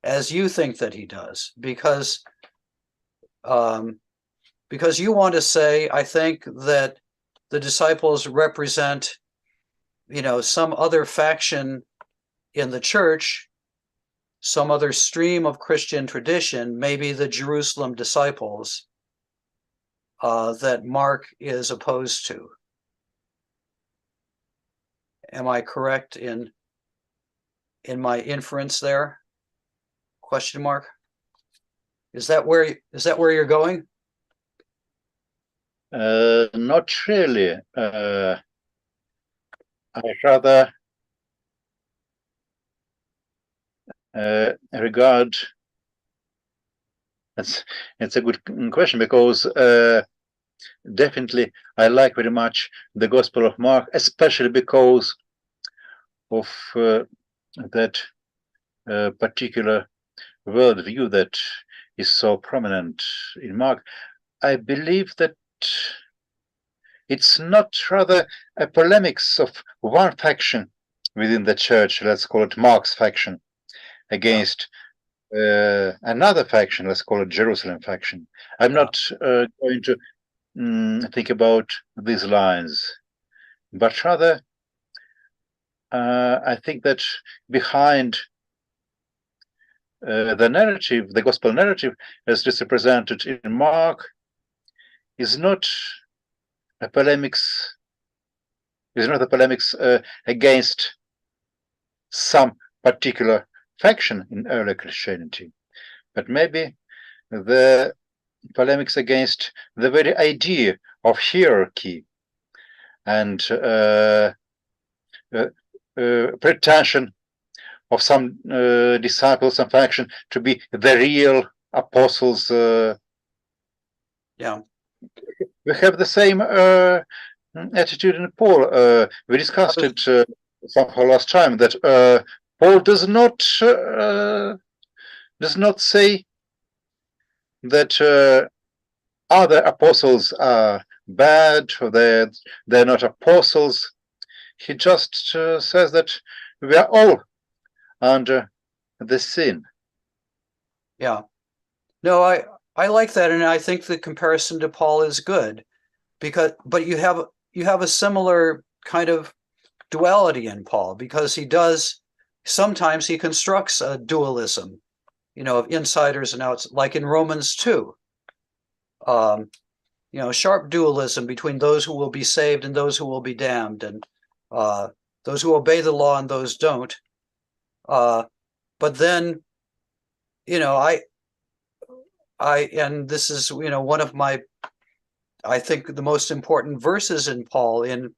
as you think that he does, because you want to say, I think, that the disciples represent, some other faction in the church, some other stream of Christian tradition, maybe the Jerusalem disciples, that Mark is opposed to. Am I correct in my inference there? Question mark. Is that where you're going? Not really. I rather regard it's a good question, because definitely I like very much the Gospel of Mark, especially because of that particular worldview that is so prominent in Mark. I believe that it's not rather a polemics of one faction within the church, let's call it Mark's faction, against another faction, let's call it Jerusalem faction. I'm not going to think about these lines, but rather I think that behind the narrative, the gospel narrative, as it is represented in Mark, is not a polemics against some particular faction in early Christianity, but maybe the polemics against the very idea of hierarchy and pretension of some disciples and faction to be the real apostles. We have the same attitude in Paul. We discussed it somehow last time, that Paul does not say that other apostles are bad, or they're not apostles. He just says that we are all under the sin. Yeah. No, I like that, and I think the comparison to Paul is good, but you have a similar kind of duality in Paul, because sometimes he constructs a dualism, of insiders and outs, like in Romans 2. Sharp dualism between those who will be saved and those who will be damned, and those who obey the law and those don't. But then, and this is, one of my, I think, the most important verses in Paul, in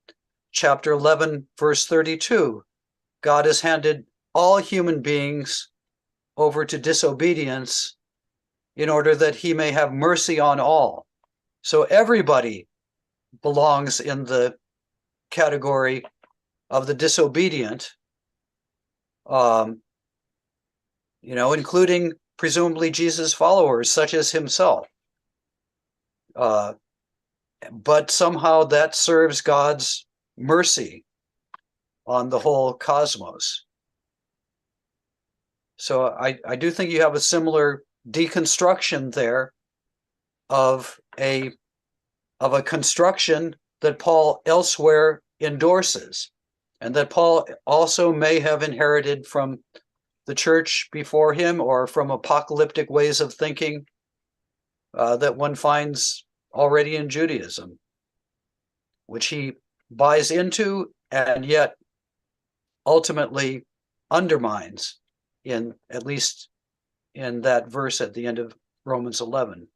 chapter 11, verse 32. God has handed all human beings over to disobedience in order that he may have mercy on all. So everybody belongs in the category of the disobedient, including presumably Jesus' followers, such as himself. But somehow that serves God's mercy on the whole cosmos. So I do think you have a similar deconstruction there of a construction that Paul elsewhere endorses, and that Paul also may have inherited from the church before him, or from apocalyptic ways of thinking that one finds already in Judaism, which he buys into and yet ultimately undermines, at least in that verse at the end of Romans 11.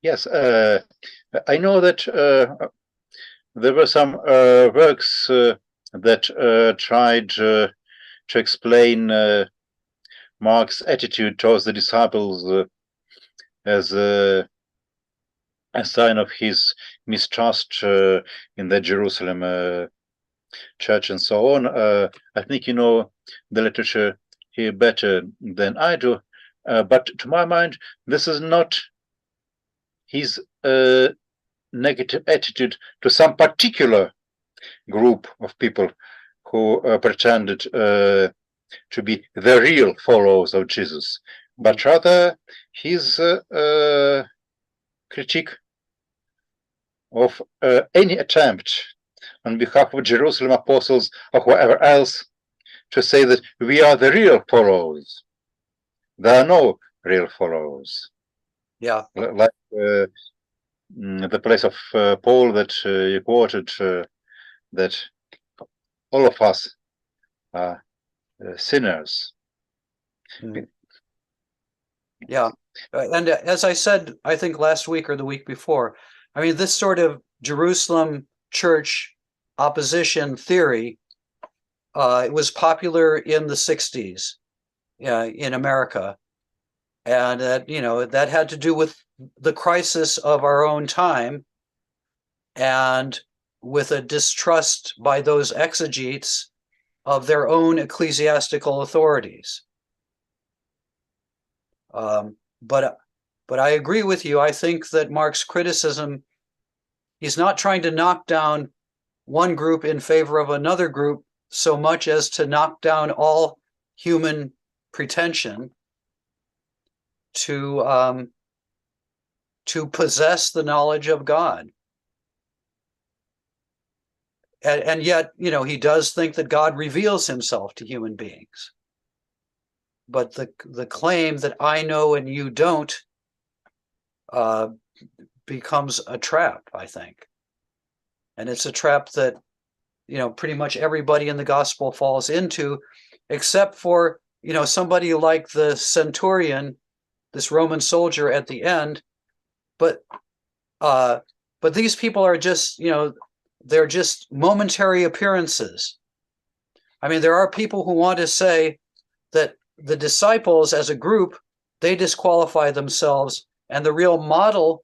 Yes, I know that there were some works that tried to explain Mark's attitude towards the disciples as a sign of his mistrust in the Jerusalem church and so on. I think you know the literature here better than I do, but to my mind, this is not his negative attitude to some particular group of people who pretended to be the real followers of Jesus, but rather his critique of any attempt on behalf of Jerusalem apostles or whoever else to say that we are the real followers. There are no real followers. Yeah. Like the place of Paul that you quoted, that all of us are sinners. Yeah. And as I said, I think last week or the week before, I mean, this sort of Jerusalem church opposition theory, it was popular in the 60s in America. And that had to do with the crisis of our own time, and with a distrust by those exegetes of their own ecclesiastical authorities. But I agree with you. I think that Mark's criticism, he's not trying to knock down one group in favor of another group so much as to knock down all human pretension to possess the knowledge of God. And yet, he does think that God reveals himself to human beings. But the claim that I know and you don't becomes a trap, I think. And it's a trap that, pretty much everybody in the gospel falls into, except for, somebody like the centurion, this Roman soldier at the end. But these people are just, they're just momentary appearances. I mean, there are people who want to say that the disciples as a group, they disqualify themselves, and the real model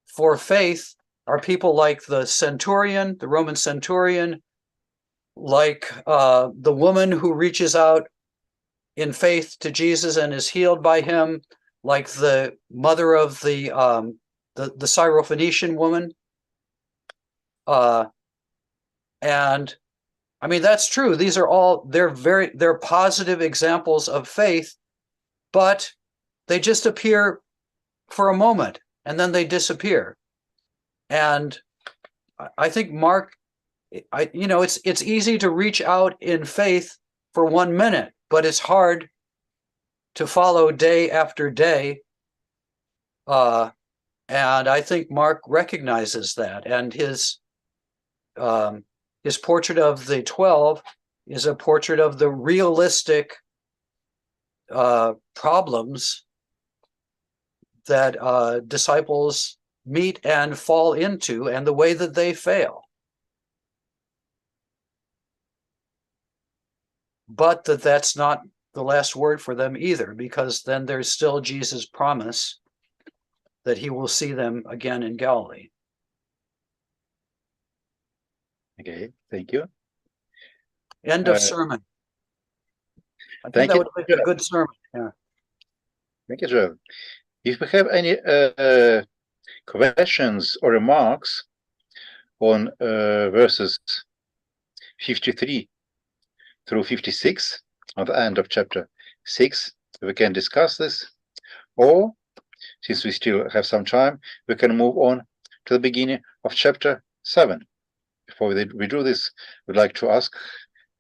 for faith are people like the centurion, the Roman centurion, like the woman who reaches out in faith to Jesus and is healed by him, like the mother of the Syrophoenician woman, and I mean, that's true. These are all, they're positive examples of faith, but they just appear for a moment and then they disappear. And I think Mark, it's easy to reach out in faith for 1 minute, but it's hard to follow day after day. And I think Mark recognizes that, and his portrait of the 12 is a portrait of the realistic problems that disciples meet and fall into, and the way that they fail. But that's not the last word for them either, because then there's still Jesus' promise that he will see them again in Galilee. Okay, thank you. End of sermon. I thank think that you. would make a good sermon. Yeah. Thank you, Joe. If we have any questions or remarks on verses 53 through 56 at the end of chapter 6, we can discuss this, or since we still have some time, we can move on to the beginning of chapter 7. Before we do this, we'd like to ask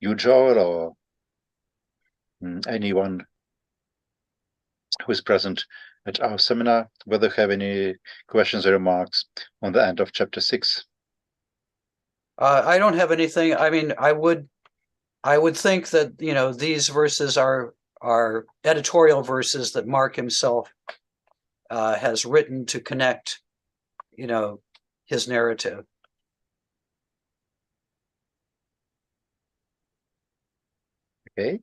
you, Joel, or anyone who is present at our seminar, whether you have any questions or remarks on the end of chapter 6. I don't have anything. I mean, I would think that, these verses are editorial verses that Mark himself has written to connect, his narrative. Okay.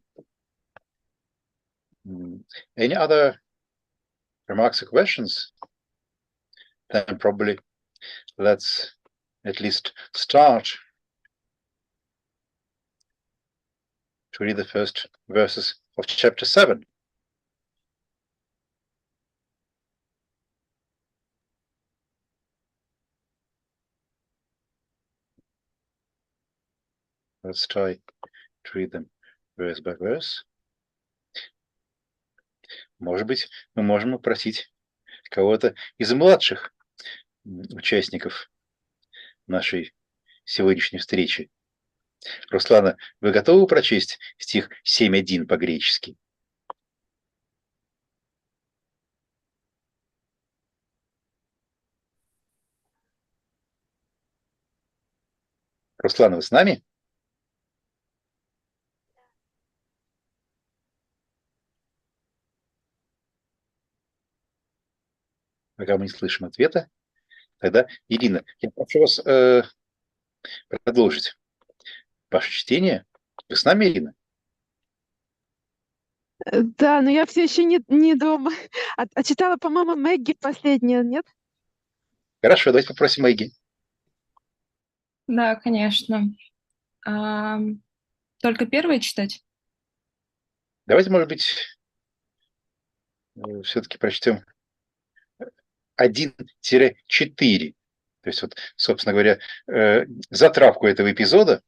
Any other remarks or questions? Then probably let's at least start to read the first verses of chapter 7. Let's try to read them verse by verse. Может быть, мы можем попросить кого-то из младших участников нашей сегодняшней встречи. Руслана, вы готовы прочесть стих 7.1 по-гречески? Руслана, вы с нами? Пока мы не слышим ответа, тогда, Ирина, я прошу вас продолжить ваше чтение. Вы с нами, Ирина? Да, но я все еще не дома. А читала, по-моему, Мэгги последняя, нет? Хорошо, давайте попросим Мэгги. Да, конечно. Только первое читать? Давайте, может быть, все-таки прочтем 1-4. То есть, вот, собственно говоря, затравку этого эпизода.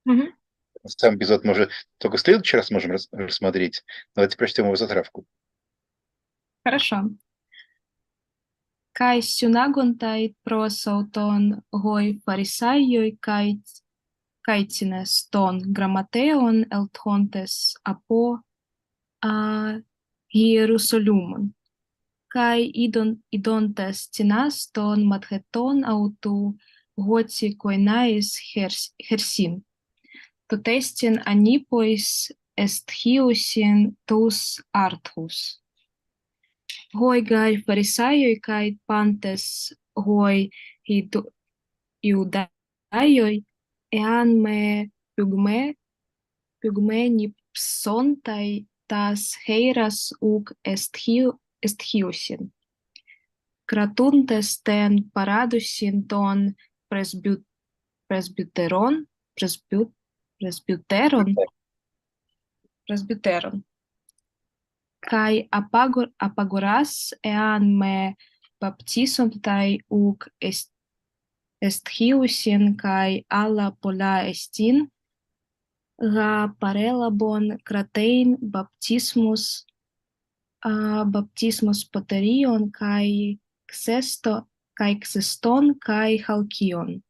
Угу. Сам эпизод мы уже только в следующий раз можем рассмотреть. Давайте прочтем его затравку. Хорошо. Kai synagontai prosauton goi farisaioi kaitines ton grammateon elthontes apo Hierusolumon. Kai idontes tinas ton madheton autu goti koinais hersin. Totestin anipois esthiusin tus arthus. Hoi gai farisaioi kai pantes hoi iudaioi ean me pygme nipsontai tas heiras uk esthiusin. Kratuntes ten paradusin ton presbyteron. Kai apagoras ean me baptisontai uk esthiusin kai alla pola estin γα παρέλαβον κρατέιν baptismos ποτερίων kai ξεστών kai χαλκίων.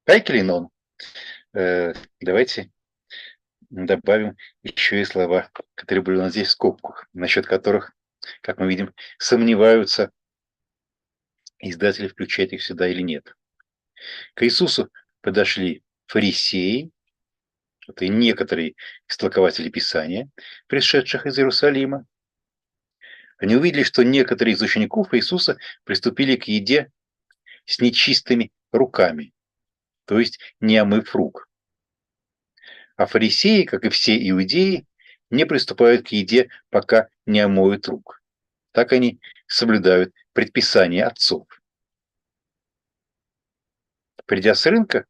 Кайклинон. Давайте добавим еще и слова, которые были у нас здесь в скобках, насчет которых, как мы видим, сомневаются издатели, включать их сюда или нет. К Иисусу подошли фарисеи, это и некоторые истолкователи Писания, пришедших из Иерусалима. Они увидели, что некоторые из учеников Иисуса приступили к еде с нечистыми руками, то есть не омыв рук. А фарисеи, как и все иудеи, не приступают к еде, пока не омоют рук. Так они соблюдают предписания отцов. Придя с рынка,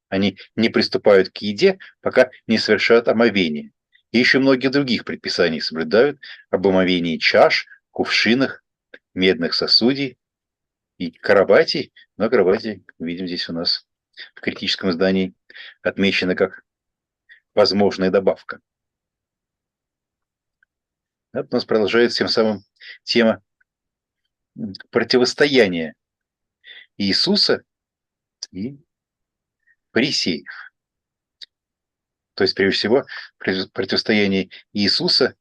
они не приступают к еде, пока не совершают омовение. И еще многие других предписаний соблюдают об омовении чаш, кувшинах, медных сосудий и карабатий. Но карабатий, видим, здесь у нас в критическом издании отмечено как возможная добавка. Это у нас продолжается тем самым тема противостояния Иисуса и фарисеев. То есть, прежде всего, противостояние Иисуса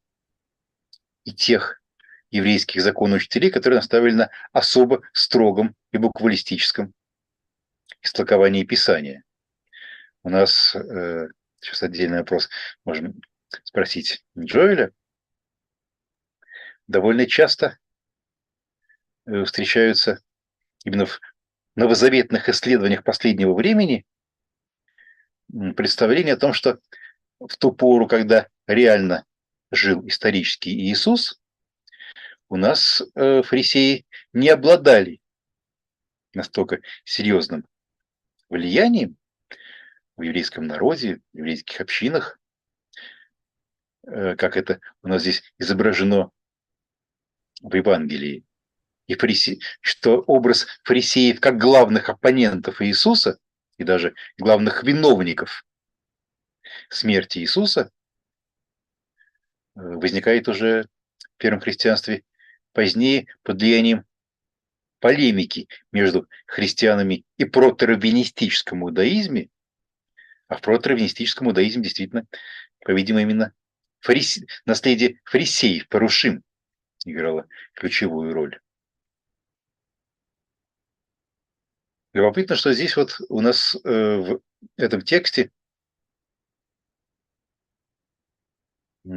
и тех еврейских законоучителей, которые наставили на особо строгом и буквалистическом истолковании Писания. У нас сейчас отдельный вопрос можем спросить Джоэля. Довольно часто встречаются именно в новозаветных исследованиях последнего времени представление о том, что в ту пору, когда реально жил исторический Иисус, у нас фарисеи не обладали настолько серьезным влиянием в еврейском народе, в еврейских общинах, как это у нас здесь изображено в Евангелии. И что образ фарисеев как главных оппонентов Иисуса и даже главных виновников смерти Иисуса возникает уже в первом христианстве позднее под влиянием полемики между христианами и протораввинистическом иудаизме, а в протораввинистическом иудаизме действительно, по-видимому, именно наследие фарисеев, парушим, играло ключевую роль. Любопытно, что здесь вот у нас в этом тексте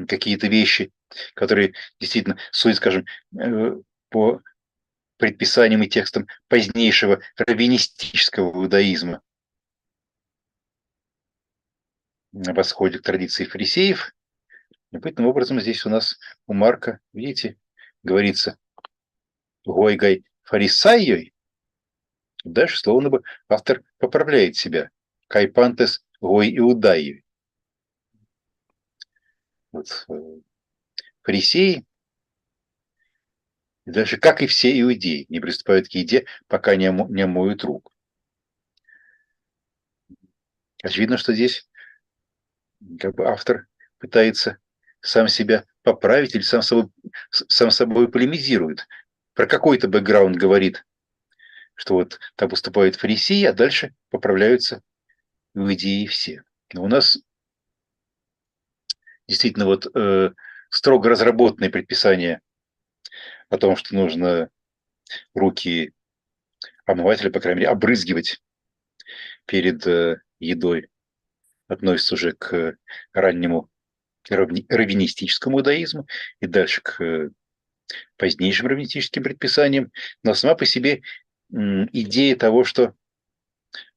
какие-то вещи, которые действительно судят, скажем, по предписаниям и текстам позднейшего раввинистического иудаизма, восходит к традиции фарисеев. Любопытным образом здесь у нас у Марка, видите, говорится «гойгай фарисайой». Дальше, словно бы, автор поправляет себя. «Кайпантес гой иудайой». Вот, фарисеи, и дальше, как и все иудеи, не приступают к еде, пока не омоют рук. Очевидно, что здесь как бы автор пытается сам себя поправить или сам собой полемизирует. Про какой-то бэкграунд говорит, что вот так поступают фарисеи, а дальше поправляются иудеи все. Но у нас действительно вот строго разработанные предписания о том, что нужно руки омывать или, по крайней мере, обрызгивать перед едой, относится уже к раннему раввинистическому иудаизму и дальше к позднейшим раввинистическим предписаниям. Но сама по себе идея того, что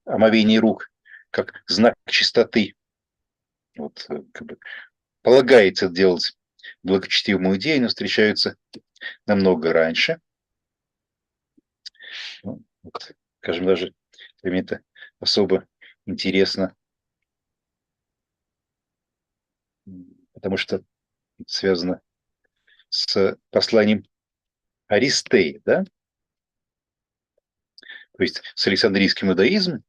омовение рук как знак чистоты, вот, как бы, полагается делать благочестивому иудею, но встречаются намного раньше. Ну, вот, скажем, даже мне это особо интересно, потому что это связано с посланием Аристея, да? то есть с Александрийским иудаизмом,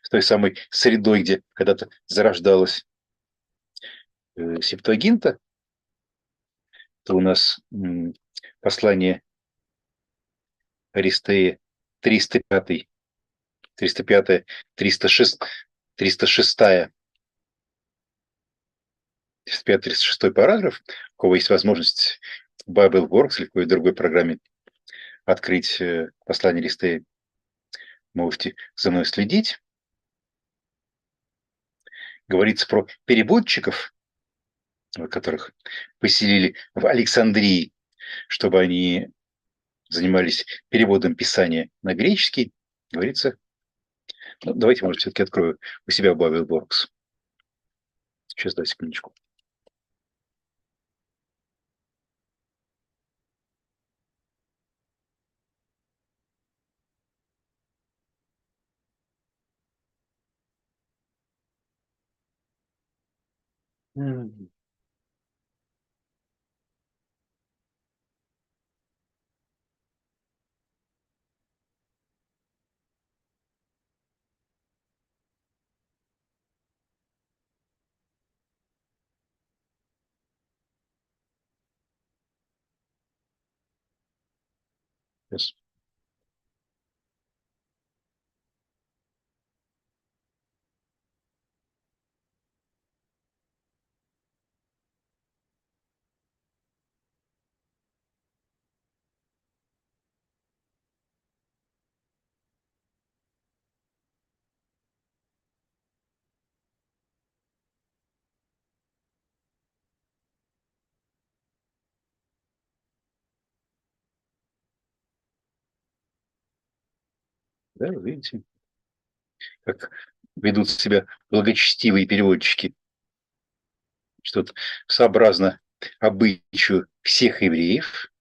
с той самой средой, где когда-то зарождалась Септуагинта, то у нас послание Аристея 305, 305, 306, 306, 305-306 параграф. У кого есть возможность в Bible.org или в какой-то другой программе открыть послание Аристея, можете за мной следить. Говорится про переводчиков, которых поселили в Александрии, чтобы они занимались переводом Писания на греческий. Говорится, ну, давайте, может, все-таки открою у себя в Bible.org. Сейчас, дай секундочку. Сейчас. Да, вы видите, как ведут себя благочестивые переводчики, что-то сообразно обычаю всех евреев.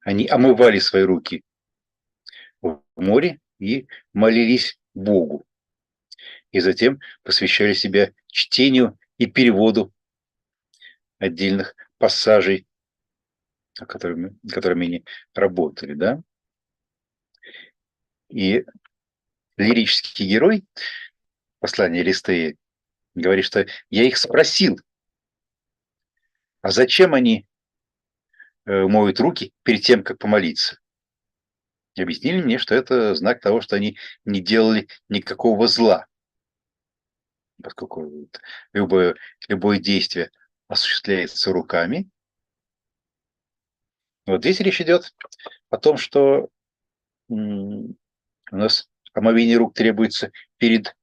Они омывали свои руки в море и молились Богу. И затем посвящали себя чтению и переводу отдельных пассажей, которыми они работали, да. И лирический герой послания Аристея говорит, что я их спросил, а зачем они моют руки перед тем, как помолиться? И объяснили мне, что это знак того, что они не делали никакого зла, поскольку любое действие осуществляется руками. Вот здесь речь идет о том, что у нас омовение рук требуется перед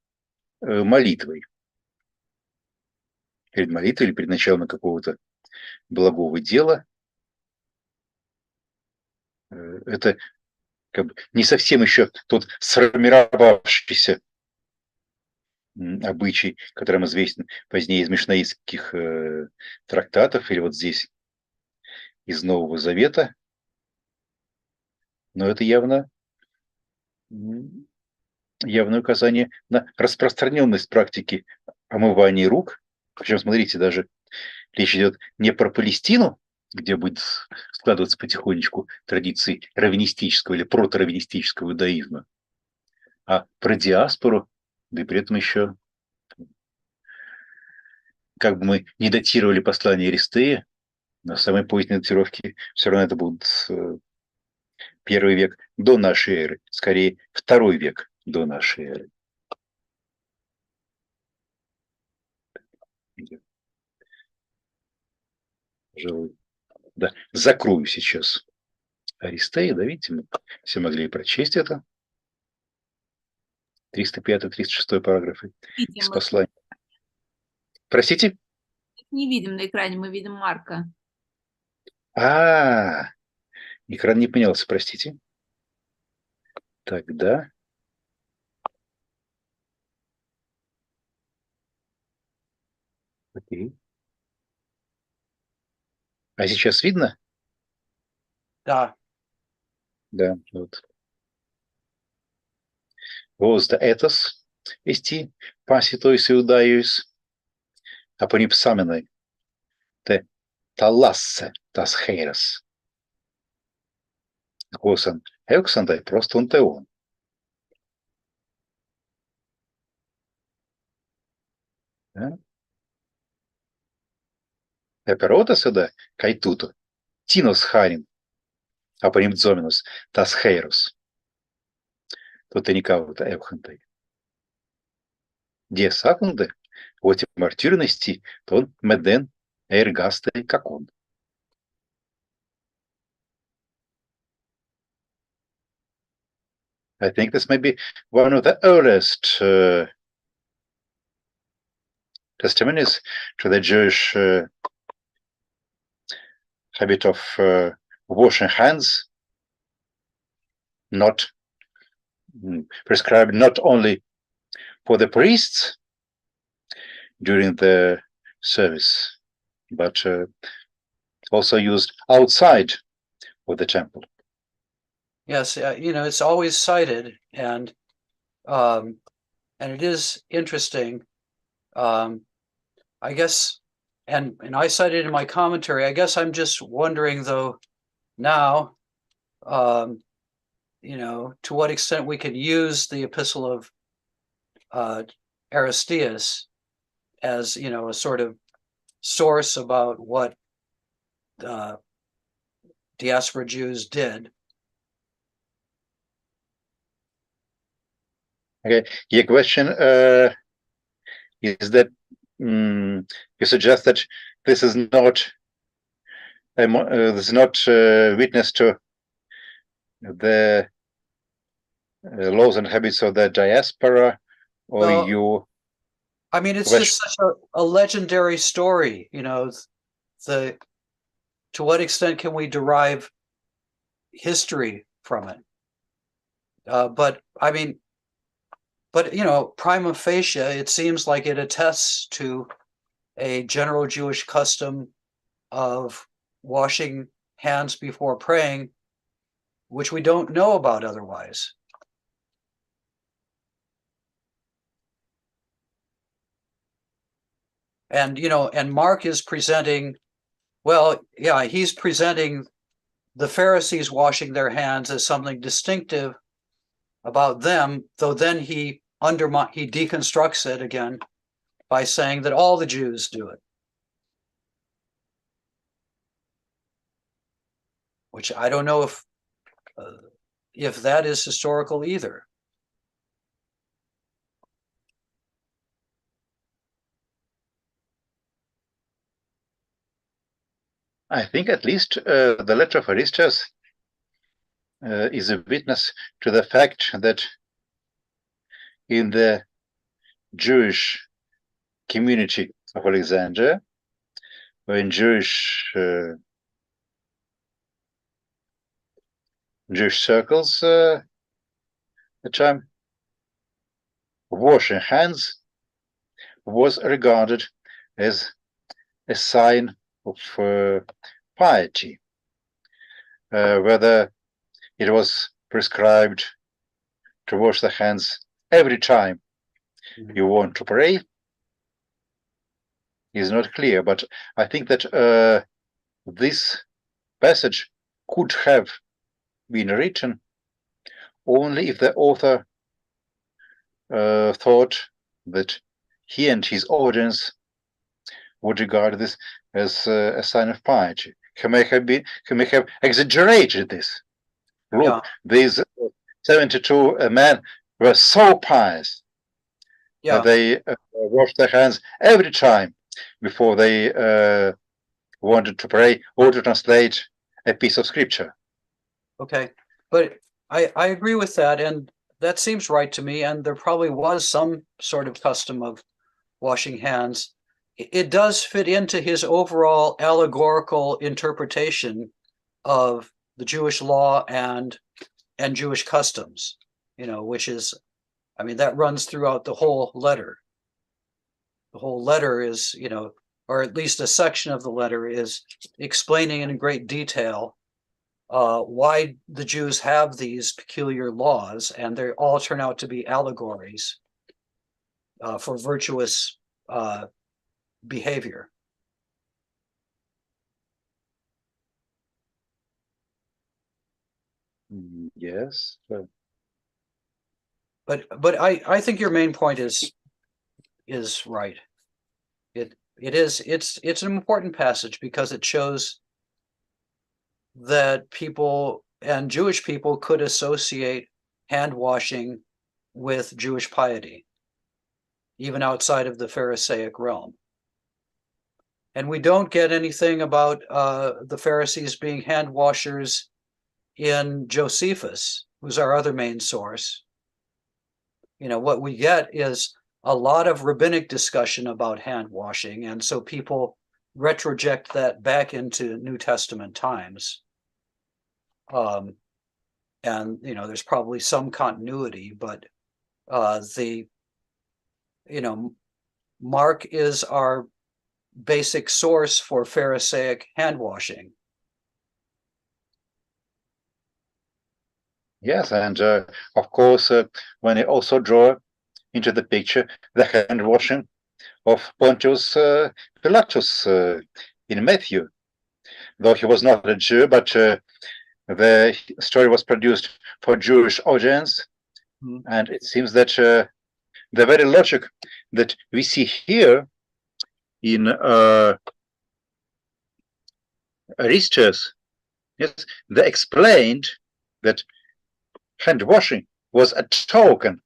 молитвой. Перед молитвой или перед началом какого-то благого дела. Это как бы не совсем еще тот сформировавшийся обычай, которым известен позднее из мишнаитских трактатов, или вот здесь из Нового Завета. Но это явное указание на распространенность практики омывания рук. Причем, смотрите, даже речь идет не про Палестину, где будет складываться потихонечку традиции раввинистического или протораввинистического иудаизма, а про диаспору, да и при этом еще, как бы мы не датировали послание Аристея, на самой поздней датировке все равно это будет 1 век до нашей эры, скорее 2 век до нашей эры. Пожалуй, да, закрою сейчас Аристея, да, видите, мы все могли и прочесть это. 305-306 параграфы из послания. Простите? Не видим на экране, мы видим Марка. Экран не поменялся, простите. Тогда. Окей. А сейчас видно? Да. Да, вот. Vos de etos esti pasitois iudaius aponipsamenai te talasse tas heiras. Gosan euksantai просто он теон. Eperotas tada kai tuto, tinos harin, aprimtzominus, tas heiros. Тутеникаута эвхантай. Die Sakunde, wo die Martyrinosti, ton meden ergastai kakon. I think this may be one of the earliest testimonies to the Jewish habit of washing hands, not prescribed not only for the priests during the service, but also used outside of the temple. Yes, it's always cited, and it is interesting. I guess, and I cited in my commentary. I guess I'm just wondering though now, to what extent we could use the epistle of Aristeas as a sort of source about what diaspora Jews did. Okay, your question is that you suggest that this is not witness to the laws and habits of the diaspora, or Well, you? I mean, it's just such a legendary story, to what extent can we derive history from it? But I mean, prima facie, it seems like it attests to a general Jewish custom of washing hands before praying, which we don't know about otherwise. And, and Mark is presenting, he's presenting the Pharisees washing their hands as something distinctive about them, though then he deconstructs it again by saying that all the Jews do it, which I don't know if that is historical either. I think at least the letter of Aristeas is a witness to the fact that in the Jewish community of Alexandria, or in Jewish circles at the time, washing hands was regarded as a sign of piety, whether it was prescribed to wash the hands every time you want to pray is not clear, but I think that this passage could have been written only if the author thought that he and his audience would regard this as a sign of piety. He may have exaggerated this. Look, these 72 men were so pious that they washed their hands every time before they wanted to pray or to translate a piece of scripture. Okay, but I agree with that, and that seems right to me, and there probably was some sort of custom of washing hands. It does fit into his overall allegorical interpretation of the Jewish law and Jewish customs, which is, I mean, that runs throughout the whole letter. The whole letter is, or at least a section of the letter is explaining in great detail why the Jews have these peculiar laws, and they all turn out to be allegories for virtuous behavior. Yes. But I think your main point is right. It's an important passage because it shows that people and Jewish people could associate hand washing with Jewish piety, even outside of the Pharisaic realm. And we don't get anything about the Pharisees being hand washers in Josephus, who's our other main source. What we get is a lot of rabbinic discussion about hand washing, and so people retroject that back into New Testament times. And there's probably some continuity, but Mark is our basic source for Pharisaic hand washing. Yes, and of course, when you also draw into the picture the hand washing of Pontius Pilatus in Matthew, though he was not a Jew, but the story was produced for Jewish audience, and it seems that the very logic that we see here in Aristus, yes, they explained that hand washing was a token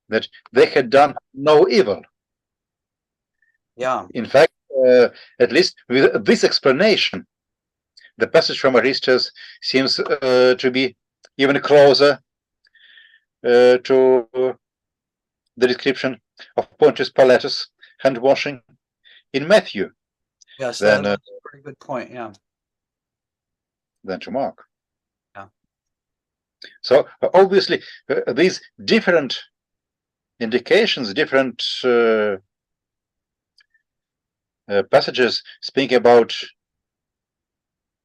that they had done no evil. Yeah. In fact, at least with this explanation, the passage from Aristus seems to be even closer to the description of Pontius Pilatus hand washing in Matthew. Yes, Then, that's a very good point. Yeah. Than to Mark. Yeah. So obviously, these different indications, different passages speaking about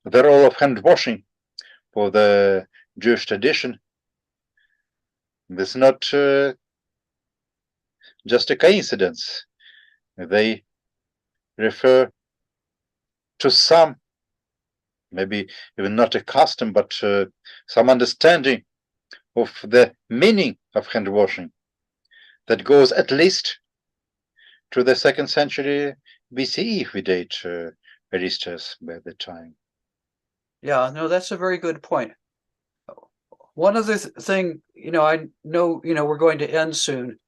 the role of hand washing for the Jewish tradition. This is not just a coincidence. They refer to some, maybe even not a custom, but some understanding of the meaning of hand washing that goes at least to the 2nd century BCE, if we date Aristus by the time. Yeah, no, that's a very good point. One other thing, I know, we're going to end soon,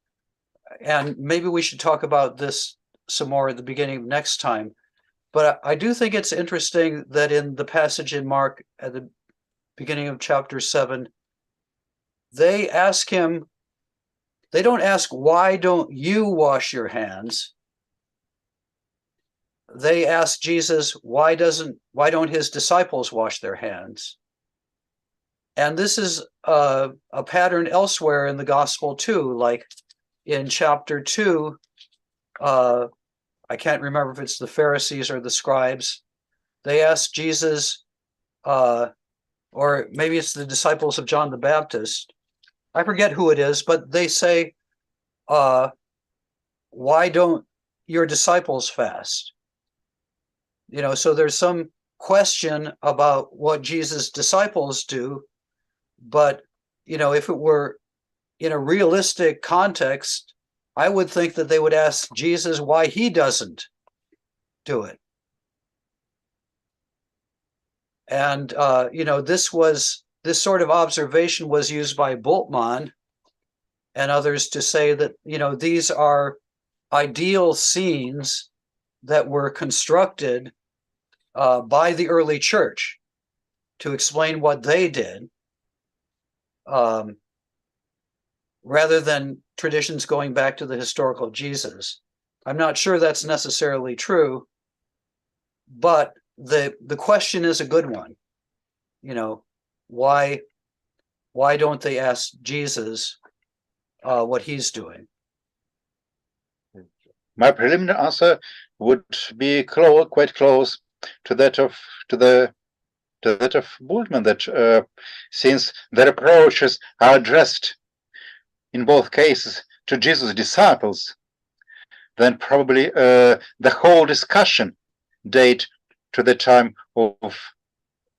and maybe we should talk about this some more at the beginning of next time. But I do think it's interesting that in the passage in Mark at the beginning of chapter 7, they ask him, they don't ask, why don't you wash your hands? They ask Jesus, why don't his disciples wash their hands? And this is a pattern elsewhere in the gospel too, like in chapter 2, I can't remember if it's the Pharisees or the scribes. They ask Jesus, or maybe it's the disciples of John the Baptist. I forget who it is, but they say, why don't your disciples fast? So there's some question about what Jesus' disciples do, but, if it were in a realistic context, I would think that they would ask Jesus why he doesn't do it. And, this sort of observation was used by Bultmann and others to say that, these are ideal scenes that were constructed by the early church to explain what they did, rather than traditions going back to the historical Jesus. I'm not sure that's necessarily true, but the question is a good one. Why don't they ask Jesus what he's doing? My preliminary answer would be quite close to that of Bultmann, that since their approaches are addressed in both cases to Jesus' disciples, then probably the whole discussion date to the time of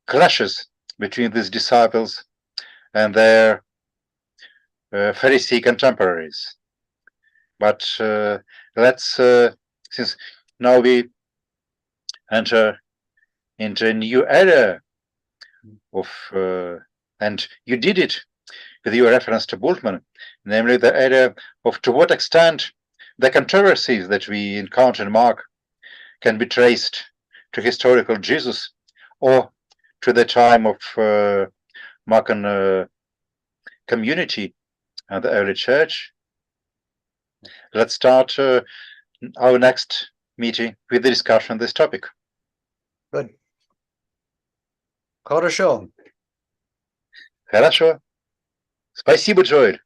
clashes between these disciples and their Pharisee contemporaries. But let's, since now we enter into a new era of, and you did it with your reference to Bultmann, namely the area of to what extent the controversies that we encounter in Mark can be traced to historical Jesus or to the time of Markan community and the early church. Let's start our next meeting with the discussion on this topic. Good. Хорошо. Хорошо. Спасибо, Джоэль.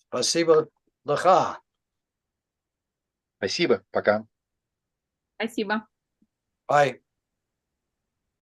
Спасибо лаха. Спасибо. Пока. Спасибо. Bye.